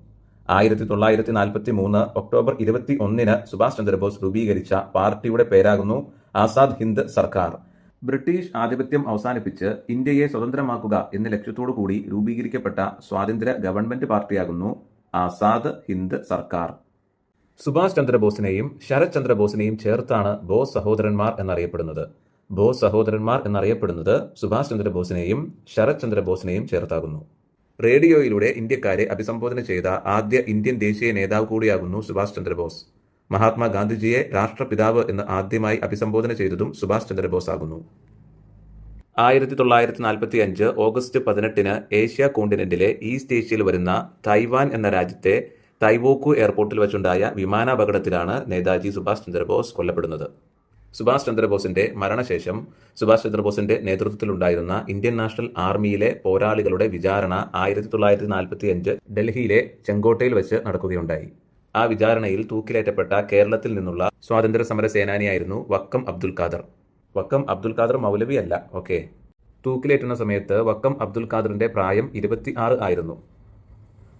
1943 ഒക്ടോബർ 21 സുഭാഷ് ചന്ദ്രബോസ് രൂപീകരിച്ച പാർട്ടിയുടെ പേരാകുന്നു ആസാദ് ഹിന്ദ് സർക്കാർ. ബ്രിട്ടീഷ് ആധിപത്യം അവസാനിപ്പിച്ച് ഇന്ത്യയെ സ്വതന്ത്രമാക്കുക എന്ന ലക്ഷ്യത്തോടു കൂടി രൂപീകരിക്കപ്പെട്ട സ്വാതന്ത്ര്യ ഗവൺമെന്റ് പാർട്ടിയാകുന്നു ആസാദ് ഹിന്ദ് സർക്കാർ. സുഭാഷ് ചന്ദ്രബോസിനെയും ശരത് ചന്ദ്രബോസിനെയും ചേർത്താണ് ബോസ് സഹോദരന്മാർ എന്നറിയപ്പെടുന്നത്. ബോസ് സഹോദരന്മാർ എന്നറിയപ്പെടുന്നത് സുഭാഷ് ചന്ദ്രബോസിനെയും ശരത് ചന്ദ്രബോസിനെയും ചേർത്താകുന്നു. റേഡിയോയിലൂടെ ഇന്ത്യക്കാരെ അഭിസംബോധന ചെയ്ത ആദ്യ ഇന്ത്യൻ ദേശീയ നേതാവ് കൂടിയാകുന്നു സുഭാഷ് ചന്ദ്രബോസ്. മഹാത്മാഗാന്ധിജിയെ രാഷ്ട്രപിതാവ് എന്ന് ആദ്യമായി അഭിസംബോധന ചെയ്തതും സുഭാഷ് ചന്ദ്രബോസ് ആകുന്നു. 1945 ഓഗസ്റ്റ് 18 ഏഷ്യ കോണ്ടിനെന്റിലെ ഈസ്റ്റ് ഏഷ്യയിൽ വരുന്ന തൈവാൻ എന്ന രാജ്യത്തെ തൈവോക്കു എയർപോർട്ടിൽ വെച്ചുണ്ടായ വിമാനാപകടത്തിലാണ് നേതാജി സുഭാഷ് ചന്ദ്രബോസ് കൊല്ലപ്പെടുന്നത്. സുഭാഷ് ചന്ദ്രബോസിന്റെ മരണശേഷം സുഭാഷ് ചന്ദ്രബോസിന്റെ നേതൃത്വത്തിലുണ്ടായിരുന്ന ഇന്ത്യൻ നാഷണൽ ആർമിയിലെ പോരാളികളുടെ വിചാരണ 1945 ഡൽഹിയിലെ ചെങ്കോട്ടയിൽ വെച്ച് നടക്കുകയുണ്ടായി. ആ വിചാരണയിൽ തൂക്കിലേറ്റപ്പെട്ട കേരളത്തിൽ നിന്നുള്ള സ്വാതന്ത്ര്യ സമര സേനാനിയായിരുന്നു വക്കം അബ്ദുൽ ഖാദർ. വക്കം അബ്ദുൽ ഖാദർ മൗലവി അല്ല, ഓക്കെ. തൂക്കിലേറ്റുന്ന സമയത്ത് വക്കം അബ്ദുൽ ഖാദറിന്റെ പ്രായം 26 ആയിരുന്നു.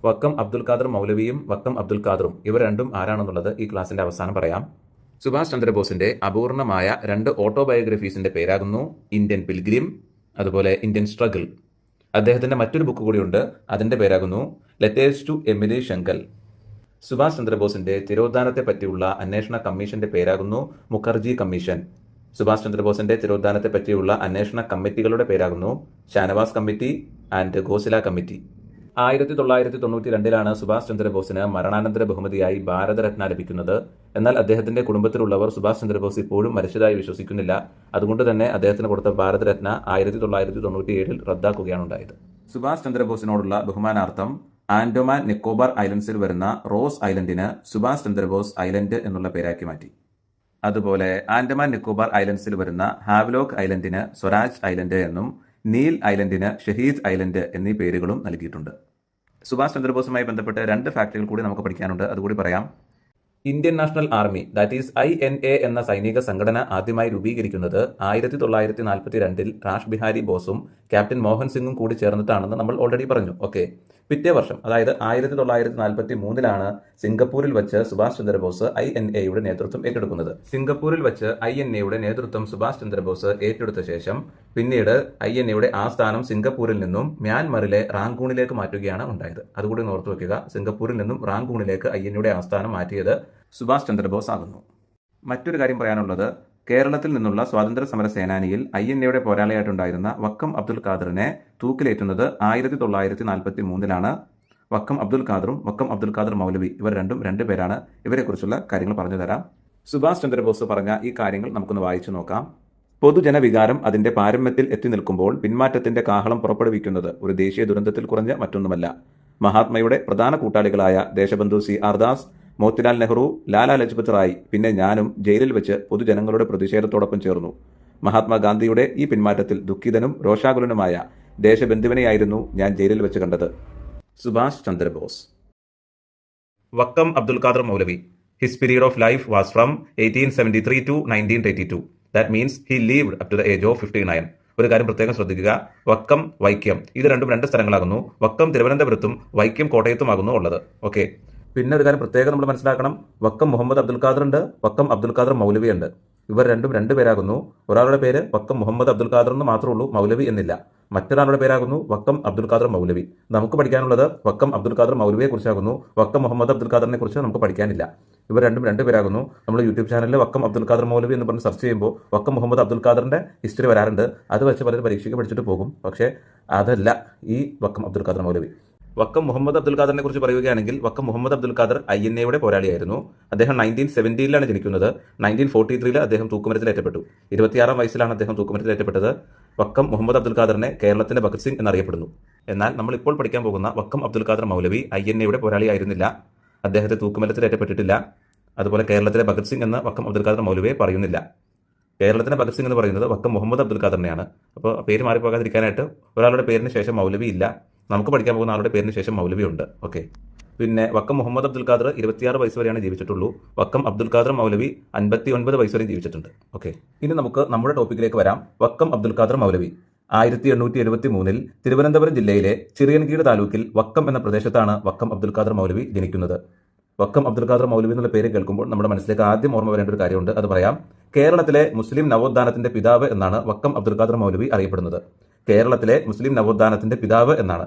വക്കം അബ്ദുൽ ഖാദർ മൗലവിയും വക്കം അബ്ദുൽ ഖാദറും ഇവർ രണ്ടും ആരാണെന്നുള്ളത് ഈ ക്ലാസിന്റെ അവസാനം പറയാം. സുഭാഷ് ചന്ദ്രബോസിന്റെ അപൂർണമായ 2 ഓട്ടോബയോഗ്രഫീസിന്റെ പേരാകുന്നു ഇന്ത്യൻ പിൽഗ്രിം, അതുപോലെ ഇന്ത്യൻ സ്ട്രഗിൾ. അദ്ദേഹത്തിന്റെ മറ്റൊരു ബുക്ക് കൂടിയുണ്ട്, അതിന്റെ പേരാകുന്നു letters to Emilie Schenkl. Subhash ചന്ദ്രബോസിന്റെ തിരോധാനത്തെ പറ്റിയുള്ള അന്വേഷണ കമ്മീഷന്റെ പേരാകുന്നു മുഖർജി കമ്മീഷൻ. സുഭാഷ് ചന്ദ്രബോസിന്റെ തിരോധാനത്തെ പറ്റിയുള്ള അന്വേഷണ കമ്മിറ്റികളുടെ പേരാകുന്നു Shahnawaz committee and Khosla committee. 1992 Subhash ചന്ദ്രബോസിന് മരണാനന്തര ബഹുമതിയായി ഭാരതരത്ന ലഭിക്കുന്നത്. എന്നാൽ അദ്ദേഹത്തിന്റെ കുടുംബത്തിലുള്ളവർ സുഭാഷ് ചന്ദ്രബോസ് ഇപ്പോഴും മരിച്ചതായി വിശ്വസിക്കുന്നില്ല. അതുകൊണ്ട് തന്നെ അദ്ദേഹത്തിന് കൊടുത്ത ഭാരതരത്ന 1997 റദ്ദാക്കുകയാണ് ഉണ്ടായത്. സുഭാഷ് ചന്ദ്രബോസിനോടുള്ള ബഹുമാനാർത്ഥം ആൻഡോമാൻ നിക്കോബാർ ഐലൻഡ്സിൽ വരുന്ന റോസ് ഐലൻഡിന് സുഭാഷ് ചന്ദ്രബോസ് ഐലൻഡ് എന്നുള്ള പേരാക്കി മാറ്റി. അതുപോലെ ആൻഡമാൻ നിക്കോബാർ ഐലൻഡ്സിൽ വരുന്ന ഹാവ്ലോക്ക് ഐലൻഡിന് സ്വരാജ് ഐലൻഡ് എന്നും നീൽ ഐലൻഡിന് ഷഹീദ് ഐലൻഡ് എന്നീ പേരുകളും നൽകിയിട്ടുണ്ട്. സുഭാഷ് ചന്ദ്രബോസുമായി ബന്ധപ്പെട്ട് 2 ഫാക്ടുകൾ കൂടി നമുക്ക് പഠിക്കാനുണ്ട്, അതുകൂടി പറയാം. Indian national army that is INA എന്ന സൈനിക സംഘടന ആദ്യമായി രൂപീകരിക്കുന്നത് 1942 റാഷ് ബിഹാരി ബോസും ക്യാപ്റ്റൻ മോഹൻ സിംഗും കൂടി ചേർന്നിട്ടാണെന്ന് നമ്മൾ ഓൾറെഡി പറഞ്ഞു. ഓക്കെ, പിറ്റേ വർഷം അതായത് 1943 സിംഗപ്പൂരിൽ വെച്ച് സുഭാഷ് ചന്ദ്രബോസ് INA നേതൃത്വം ഏറ്റെടുക്കുന്നത്. സിംഗപ്പൂരിൽ വെച്ച് INA നേതൃത്വം സുഭാഷ് ചന്ദ്രബോസ് ഏറ്റെടുത്ത ശേഷം പിന്നീട് INA ആസ്ഥാനം സിംഗപ്പൂരിൽ നിന്നും മ്യാൻമറിലെ റാങ്കൂണിലേക്ക് മാറ്റുകയാണ് ഉണ്ടായത്. അതുകൂടി ഓർത്തു വെക്കുക, സിംഗപ്പൂരിൽ നിന്നും റാങ്കൂണിലേക്ക് INA ആസ്ഥാനം മാറ്റിയത് സുഭാഷ് ചന്ദ്രബോസ് ആകുന്നു. മറ്റൊരു കാര്യം പറയാനുള്ളത്, കേരളത്തിൽ നിന്നുള്ള സ്വാതന്ത്ര്യ സമര സേനാനിയിൽ INA പോരാളിയായിട്ടുണ്ടായിരുന്ന വക്കം അബ്ദുൽ ഖാദറിനെ തൂക്കിലേറ്റുന്നത് 1943 വക്കം അബ്ദുൽ ഖാദറും വക്കം അബ്ദുൽ ഖാദർ മൗലവി ഇവർ രണ്ടു പേരാണ്. ഇവരെക്കുറിച്ചുള്ള കാര്യങ്ങൾ പറഞ്ഞു തരാം. സുഭാഷ് ചന്ദ്രബോസ് പറഞ്ഞ ഈ കാര്യങ്ങൾ നമുക്കൊന്ന് വായിച്ചു നോക്കാം. പൊതുജനവികാരം അതിന്റെ പാരമ്യത്തിൽ എത്തി നിൽക്കുമ്പോൾ പിന്മാറ്റത്തിന്റെ കാഹളം പുറപ്പെടുവിക്കുന്നത് ഒരു ദേശീയ ദുരന്തത്തിൽ കുറഞ്ഞ മറ്റൊന്നുമല്ല. മഹാത്മയുടെ പ്രധാന കൂട്ടാളികളായ ദേശബന്ധു CR ദാസ്, മോത്തിലാൽ നെഹ്റു, ലാലാ ലജ്പത് റായ്, പിന്നെ ഞാനും ജയിലിൽ വെച്ച് പൊതുജനങ്ങളുടെ പ്രതിഷേധത്തോടൊപ്പം ചേർന്നു. മഹാത്മാഗാന്ധിയുടെ ഈ പിന്മാറ്റത്തിൽ ദുഃഖിതനും രോഷാകുലനുമായ ദേശബന്ധുവിനെയായിരുന്നു ഞാൻ ജയിലിൽ വെച്ച് കണ്ടത്. Subhash Chandra Bose. Vakkom Abdul Khader Maulavi. His period of life was from 1873 to 1982. That means he lived up to the age of 59. ഒരു കാര്യം പ്രത്യേകം ശ്രദ്ധിക്കുക, വക്കം വൈക്കം ഇത് രണ്ടും 2 സ്ഥലങ്ങളാകുന്നു. വക്കം തിരുവനന്തപുരത്തും വൈക്കം കോട്ടയത്തുമാകുന്നു ഉള്ളത്. ഓക്കെ, പിന്നെ ഒരു കാര്യം പ്രത്യേകം നമ്മൾ മനസ്സിലാക്കണം, വക്കം മുഹമ്മദ് അബ്ദുൽ ഖാദർ ഉണ്ട്, വക്കം അബ്ദുൽ ഖാദർ മൗലവി ഉണ്ട്. ഇവർ രണ്ടും 2 പേരാകുന്നു. ഒരാളുടെ പേര് വക്കം മുഹമ്മദ് അബ്ദുൽ ഖാദർ എന്ന് മാത്രമേ ഉള്ളൂ, മൗലവി എന്നില്ല. മറ്റൊരാളുടെ പേരാകുന്നു വക്കം അബ്ദുൽ ഖാദർ മൗലവി. നമുക്ക് പഠിക്കാനുള്ളത് വക്കം അബ്ദുൽ ഖാദർ മൗലവിയെ കുറിച്ചാകുന്നു. വക്കം മുഹമ്മദ് അബ്ദുൽ ഖാദറിനെ കുറിച്ച് നമുക്ക് പഠിക്കാനില്ല. ഇവർ രണ്ടും 2 പേരാകുന്നു. നമ്മൾ യൂട്യൂബ് ചാനലിൽ വക്കം അബ്ദുൽ ഖാദർ മൗലവി എന്ന് പറഞ്ഞ് സെർച്ച് ചെയ്യുമ്പോൾ വക്കം മുഹമ്മദ് അബ്ദുൽ ഖാദറിന്റെ ഹിസ്റ്ററി വരാറുണ്ട്. അത് വെച്ച് പലരും പരീക്ഷയ്ക്ക് പഠിച്ചിട്ട് പോകും. പക്ഷേ അതല്ല ഈ വക്കം അബ്ദുൽ ഖാദർ മൗലവി. വക്കം മുഹമ്മദ് അബ്ദുൽ ഖാദറിനെ കുറിച്ച് പറയുകയാണെങ്കിൽ വക്കം മുഹമ്മദ് അബ്ദുൽ ഖാദർ INA പോരാളിയായിരുന്നു. അദ്ദേഹം 1970 ജനിക്കുന്നത്. 1943 അദ്ദേഹം തൂക്കുമരത്തിലേറ്റപ്പെട്ടു. 26 വയസ്സിലാണ് അദ്ദേഹം തൂക്കുമരത്തിലേറ്റപ്പെട്ടത്. വക്കം മുഹമ്മദ് അബ്ദുൽ ഖാദറിനെ കേരളത്തിന്റെ ഭഗത് സിംഗ് എന്നറിയപ്പെടുന്നു. എന്നാൽ നമ്മൾ ഇപ്പോൾ പഠിക്കാൻ പോകുന്ന വക്കം അബ്ദുൽ ഖാദർ മൗലവി INA പോരാളിയായിരുന്നില്ല. അദ്ദേഹത്തെ തൂക്കുമരത്തിലേറ്റപ്പെട്ടിട്ടില്ല. അതുപോലെ കേരളത്തിലെ ഭഗത് സിംഗ് എന്ന് വക്കം അബ്ദുൽ ഖാദർ മൗലവിയെ പറയുന്നില്ല. കേരളത്തിലെ ഭഗത് സിംഗ് എന്ന് പറയുന്നത് വക്കം മുഹമ്മദ് അബ്ദുൽ ഖാദറിനെയാണ്. അപ്പോൾ പേര് മാറിപ്പോകാതിരിക്കാനായിട്ട് ഒരാളുടെ പേരിന് ശേഷം മൗലവി ഇല്ല. നമുക്ക് പഠിക്കാൻ പോകുന്ന ആളുടെ പേരിന് ശേഷം മൗലവി ഉണ്ട്. ഓക്കെ, പിന്നെ വക്കം മുഹമ്മദ് അബ്ദുൽ ഖാദർ 26 വയസ്സ് വരെയാണ് ജീവിച്ചിട്ടുള്ളൂ. വക്കം അബ്ദുൽ ഖാദർ മൗലവി 59 വയസ്സ് വരെ ജീവിച്ചിട്ടുണ്ട്. ഓക്കെ, ഇനി നമുക്ക് നമ്മുടെ ടോപ്പിക്കിലേക്ക് വരാം. വക്കം അബ്ദുൽ ഖാദർ മൗലവി 1873 തിരുവനന്തപുരം ജില്ലയിലെ ചിറയൻകീഴ് താലൂക്കിൽ വക്കം എന്ന പ്രദേശത്താണ് വക്കം അബ്ദുൽ ഖാദർ മൗലവി ജനിക്കുന്നത്. വക്കം അബ്ദുൽ ഖാദർ മൗലവി എന്നുള്ള പേര് കേൾക്കുമ്പോൾ നമ്മുടെ മനസ്സിലേക്ക് ആദ്യം ഓർമ്മ വരേണ്ട ഒരു കാര്യമുണ്ട്, അത് പറയാം. കേരളത്തിലെ മുസ്ലിം നവോത്ഥാനത്തിന്റെ പിതാവ് എന്നാണ് വക്കം അബ്ദുൽ ഖാദർ മൗലവി അറിയപ്പെടുന്നത്. കേരളത്തിലെ മുസ്ലിം നവോത്ഥാനത്തിന്റെ പിതാവ് എന്നാണ്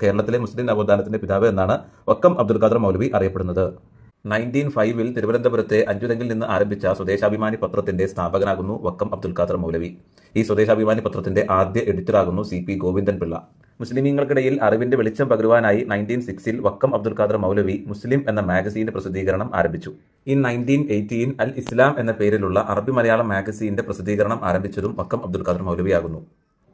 കേരളത്തിലെ മുസ്ലിം നവോത്ഥാനത്തിന്റെ പിതാവ് എന്നാണ് വക്കം അബ്ദുൽ ഖാദർ മൗലവി അറിയപ്പെടുന്നത്. 1905 തിരുവനന്തപുരത്തെ അഞ്ചുതെങ്ങിൽ നിന്ന് ആരംഭിച്ച സ്വദേശാഭിമാനി പത്രത്തിന്റെ സ്ഥാപകനാകുന്നു വക്കം അബ്ദുൽ ഖാദർ മൗലവി. ഈ സ്വദേശാഭിമാനി പത്രത്തിന്റെ ആദ്യ എഡിറ്ററാകുന്നു CP ഗോവിന്ദൻ പിള്ള. മുസ്ലിമീങ്ങൾക്കിടയിൽ അറിവിന്റെ വെളിച്ചം പകരുവാനായി 1906 വക്കം അബ്ദുൽ ഖാദർ മൗലവി മുസ്ലിം എന്ന മാഗസീന്റെ പ്രസിദ്ധീകരണം ആരംഭിച്ചു. 1918 അൽ ഇസ്ലാം എന്ന പേരിലുള്ള അറബി മലയാളം മാഗസീന്റെ പ്രസിദ്ധീകരണം ആരംഭിച്ചതും വക്കം അബ്ദുൽ ഖാദർ മൗലവി ആകുന്നു.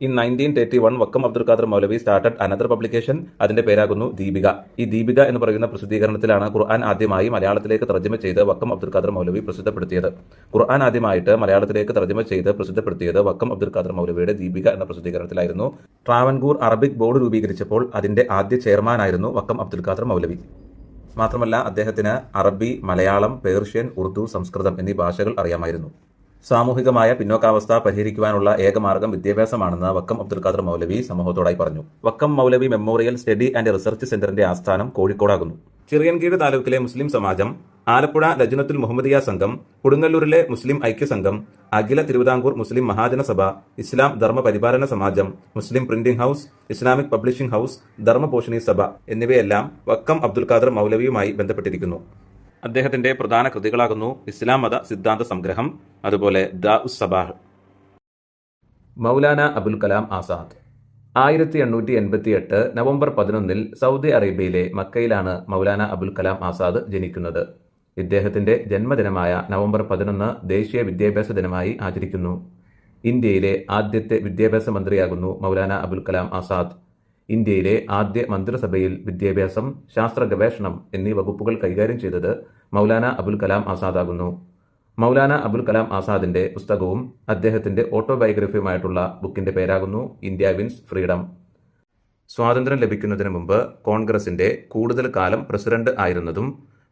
In 1931 Vakkom Abdul Khader Maulavi started another publication. അതിന്റെ പേരാകുന്നു ദീപിക. ഈ ദീപിക എന്ന് പറയുന്ന പ്രസിദ്ധീകരണത്തിലാണ് ഖുർആൻ ആദ്യമായി മലയാളത്തിലേക്ക് തർജ്ജമ ചെയ്ത് വക്കം അബ്ദുൽ ഖാദർ മൗലവി പ്രസിദ്ധപ്പെടുത്തിയത്. ഖുർആൻ ആദ്യമായിട്ട് മലയാളത്തിലേക്ക് തർജ്ജമ ചെയ്ത് പ്രസിദ്ധപ്പെടുത്തിയത് വക്കം അബ്ദുൽ ഖാദർ മൗലവിയുടെ ദീപിക എന്ന പ്രസിദ്ധീകരണത്തിലായിരുന്നു. ട്രാവൻകൂർ അറബിക് ബോർഡ് രൂപീകരിച്ചപ്പോൾ അതിന്റെ ആദ്യ ചെയർമാനായിരുന്നു വക്കം അബ്ദുൽ ഖാദർ മൗലവി. മാത്രമല്ല അദ്ദേഹത്തിന് അറബി, മലയാളം, പേർഷ്യൻ, ഉറുദു, സംസ്കൃതം എന്നീ ഭാഷകൾ അറിയാമായിരുന്നു. സാമൂഹികമായ പിന്നോക്കാവസ്ഥ പരിഹരിക്കുവാനുള്ള ഏകമാർഗം വിദ്യാഭ്യാസമാണെന്ന് വക്കം അബ്ദുൽ ഖാദർ മൗലവി സമൂഹത്തോടായി പറഞ്ഞു. വക്കം മൗലവി മെമ്മോറിയൽ സ്റ്റഡി ആൻഡ് റിസർച്ച് സെന്ററിന്റെ ആസ്ഥാനം കോഴിക്കോടാകുന്നു. ചിറയൻകീഴ് താലൂക്കിലെ മുസ്ലിം സമാജം ആലപ്പുഴ ലജ്നത്തുൽ മുഹമ്മദിയ സംഘം, കൊടുങ്ങല്ലൂരിലെ മുസ്ലിം ഐക്യ സംഘം, അഖില തിരുവിതാംകൂർ മുസ്ലിം മഹാജന സഭ, Islam Dharma Paripalana Samajam, Muslim printing house, Islamic publishing house, Dharmaposhini Sabha എന്നിവയെല്ലാം വക്കം അബ്ദുൽ ഖാദർ മൗലവിയുമായി ബന്ധപ്പെട്ടിരിക്കുന്നു. അദ്ദേഹത്തിന്റെ പ്രധാന കൃതികളാകുന്നു ഇസ്ലാം മത സിദ്ധാന്ത സംഗ്രഹം, അതുപോലെ ദാഉസ് സബാഹ്. മൗലാന അബുൽ കലാം ആസാദ് 1888 നവംബർ 11 സൗദി അറേബ്യയിലെ മക്കയിലാണ് മൗലാന അബുൽ കലാം ആസാദ് ജനിക്കുന്നത്. ഇദ്ദേഹത്തിന്റെ ജന്മദിനമായ നവംബർ 11 ദേശീയ വിദ്യാഭ്യാസ ദിനമായി ആചരിക്കുന്നു. ഇന്ത്യയിലെ ആദ്യത്തെ വിദ്യാഭ്യാസ മന്ത്രിയാകുന്നു മൗലാന അബുൽ കലാം ആസാദ്. ഇന്ത്യയിലെ ആദ്യ മന്ത്രിസഭയിൽ വിദ്യാഭ്യാസം, ശാസ്ത്ര ഗവേഷണം എന്നീ വകുപ്പുകൾ കൈകാര്യം ചെയ്തത് മൗലാന അബുൽ കലാം ആസാദാകുന്നു. മൗലാന അബുൽ കലാം ആസാദിന്റെ പുസ്തകവും അദ്ദേഹത്തിന്റെ ഓട്ടോബയോഗ്രഫിയുമായിട്ടുള്ള ബുക്കിന്റെ പേരാകുന്നു ഇന്ത്യ വിൻസ് ഫ്രീഡം. സ്വാതന്ത്ര്യം ലഭിക്കുന്നതിന് മുമ്പ് കോൺഗ്രസിന്റെ കൂടുതൽ കാലം പ്രസിഡന്റ് ആയിരുന്നതും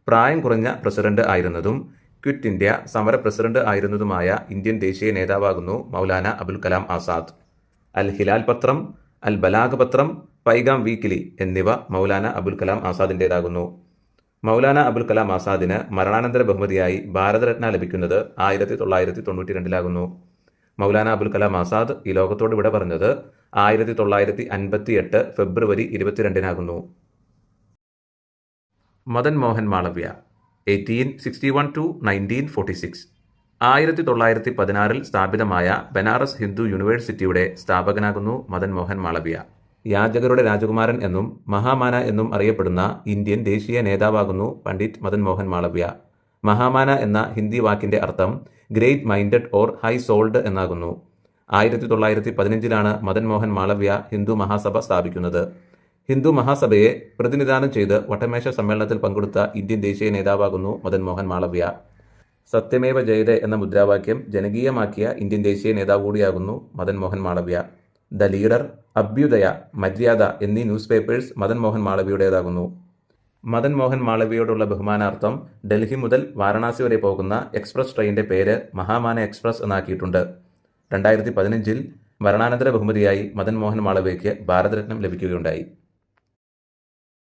പ്രായം കുറഞ്ഞ പ്രസിഡന്റ് ആയിരുന്നതും ക്വിറ്റ് ഇന്ത്യ സമര പ്രസിഡന്റ് ആയിരുന്നതുമായ ഇന്ത്യൻ ദേശീയ നേതാവാകുന്നു മൗലാന അബുൽ കലാം ആസാദ്. അൽ ഹിലാൽ പത്രം, അൽ ബലാഗ് പത്രം, പൈഗാം വീക്കിലി എന്നിവ മൗലാന അബുൽ കലാം ആസാദിൻ്റെതാകുന്നു. മൗലാന അബുൽ കലാം ആസാദിന് മരണാനന്തര ബഹുമതിയായി ഭാരതരത്ന ലഭിക്കുന്നത് 1992 മൗലാന അബുൽ കലാം ആസാദ് ഈ ലോകത്തോട് വിട പറഞ്ഞത് 1958 ഫെബ്രുവരി 22 മദൻ മോഹൻ മാളവ്യ 1861 to 1946. 1916 സ്ഥാപിതമായ ബനാറസ് ഹിന്ദു യൂണിവേഴ്സിറ്റിയുടെ സ്ഥാപകനാകുന്നു മദൻ മോഹൻ മാളവ്യ. യാചകരുടെ രാജകുമാരൻ എന്നും മഹാമാന എന്നും അറിയപ്പെടുന്ന ഇന്ത്യൻ ദേശീയ നേതാവാകുന്നു പണ്ഡിറ്റ് മദൻ മോഹൻ മാളവ്യ. മഹാമാന എന്ന ഹിന്ദി വാക്കിന്റെ അർത്ഥം great minded or high sold എന്നാകുന്നു. 1915 മദൻ മോഹൻ മാളവ്യ ഹിന്ദു മഹാസഭ സ്ഥാപിക്കുന്നത്. ഹിന്ദു മഹാസഭയെ പ്രതിനിധാനം ചെയ്ത് വട്ടമേശ സമ്മേളനത്തിൽ പങ്കെടുത്ത ഇന്ത്യൻ ദേശീയ നേതാവാകുന്നു മദൻ മോഹൻ മാളവ്യ. സത്യമേവ ജയതേ എന്ന മുദ്രാവാക്യം ജനകീയമാക്കിയ ഇന്ത്യൻ ദേശീയ നേതാവ് കൂടിയാകുന്നു മദൻ മോഹൻ മാളവ്യ. ദ ലീഡർ, അഭ്യുദയ, മര്യാദ എന്നീ ന്യൂസ് പേപ്പേഴ്സ് മദൻ മോഹൻ മാളവ്യയുടേതാകുന്നു. മദൻ മോഹൻ മാളവ്യയോടുള്ള ബഹുമാനാർത്ഥം ഡൽഹി മുതൽ വാരണാസി വരെ പോകുന്ന എക്സ്പ്രസ് ട്രെയിനിന്റെ പേര് മഹാമാന എക്സ്പ്രസ് എന്നാക്കിയിട്ടുണ്ട്. 2015 മരണാനന്തര ബഹുമതിയായി മദൻ മോഹൻ മാളവ്യയ്ക്ക് ഭാരതരത്നം ലഭിക്കുകയുണ്ടായി.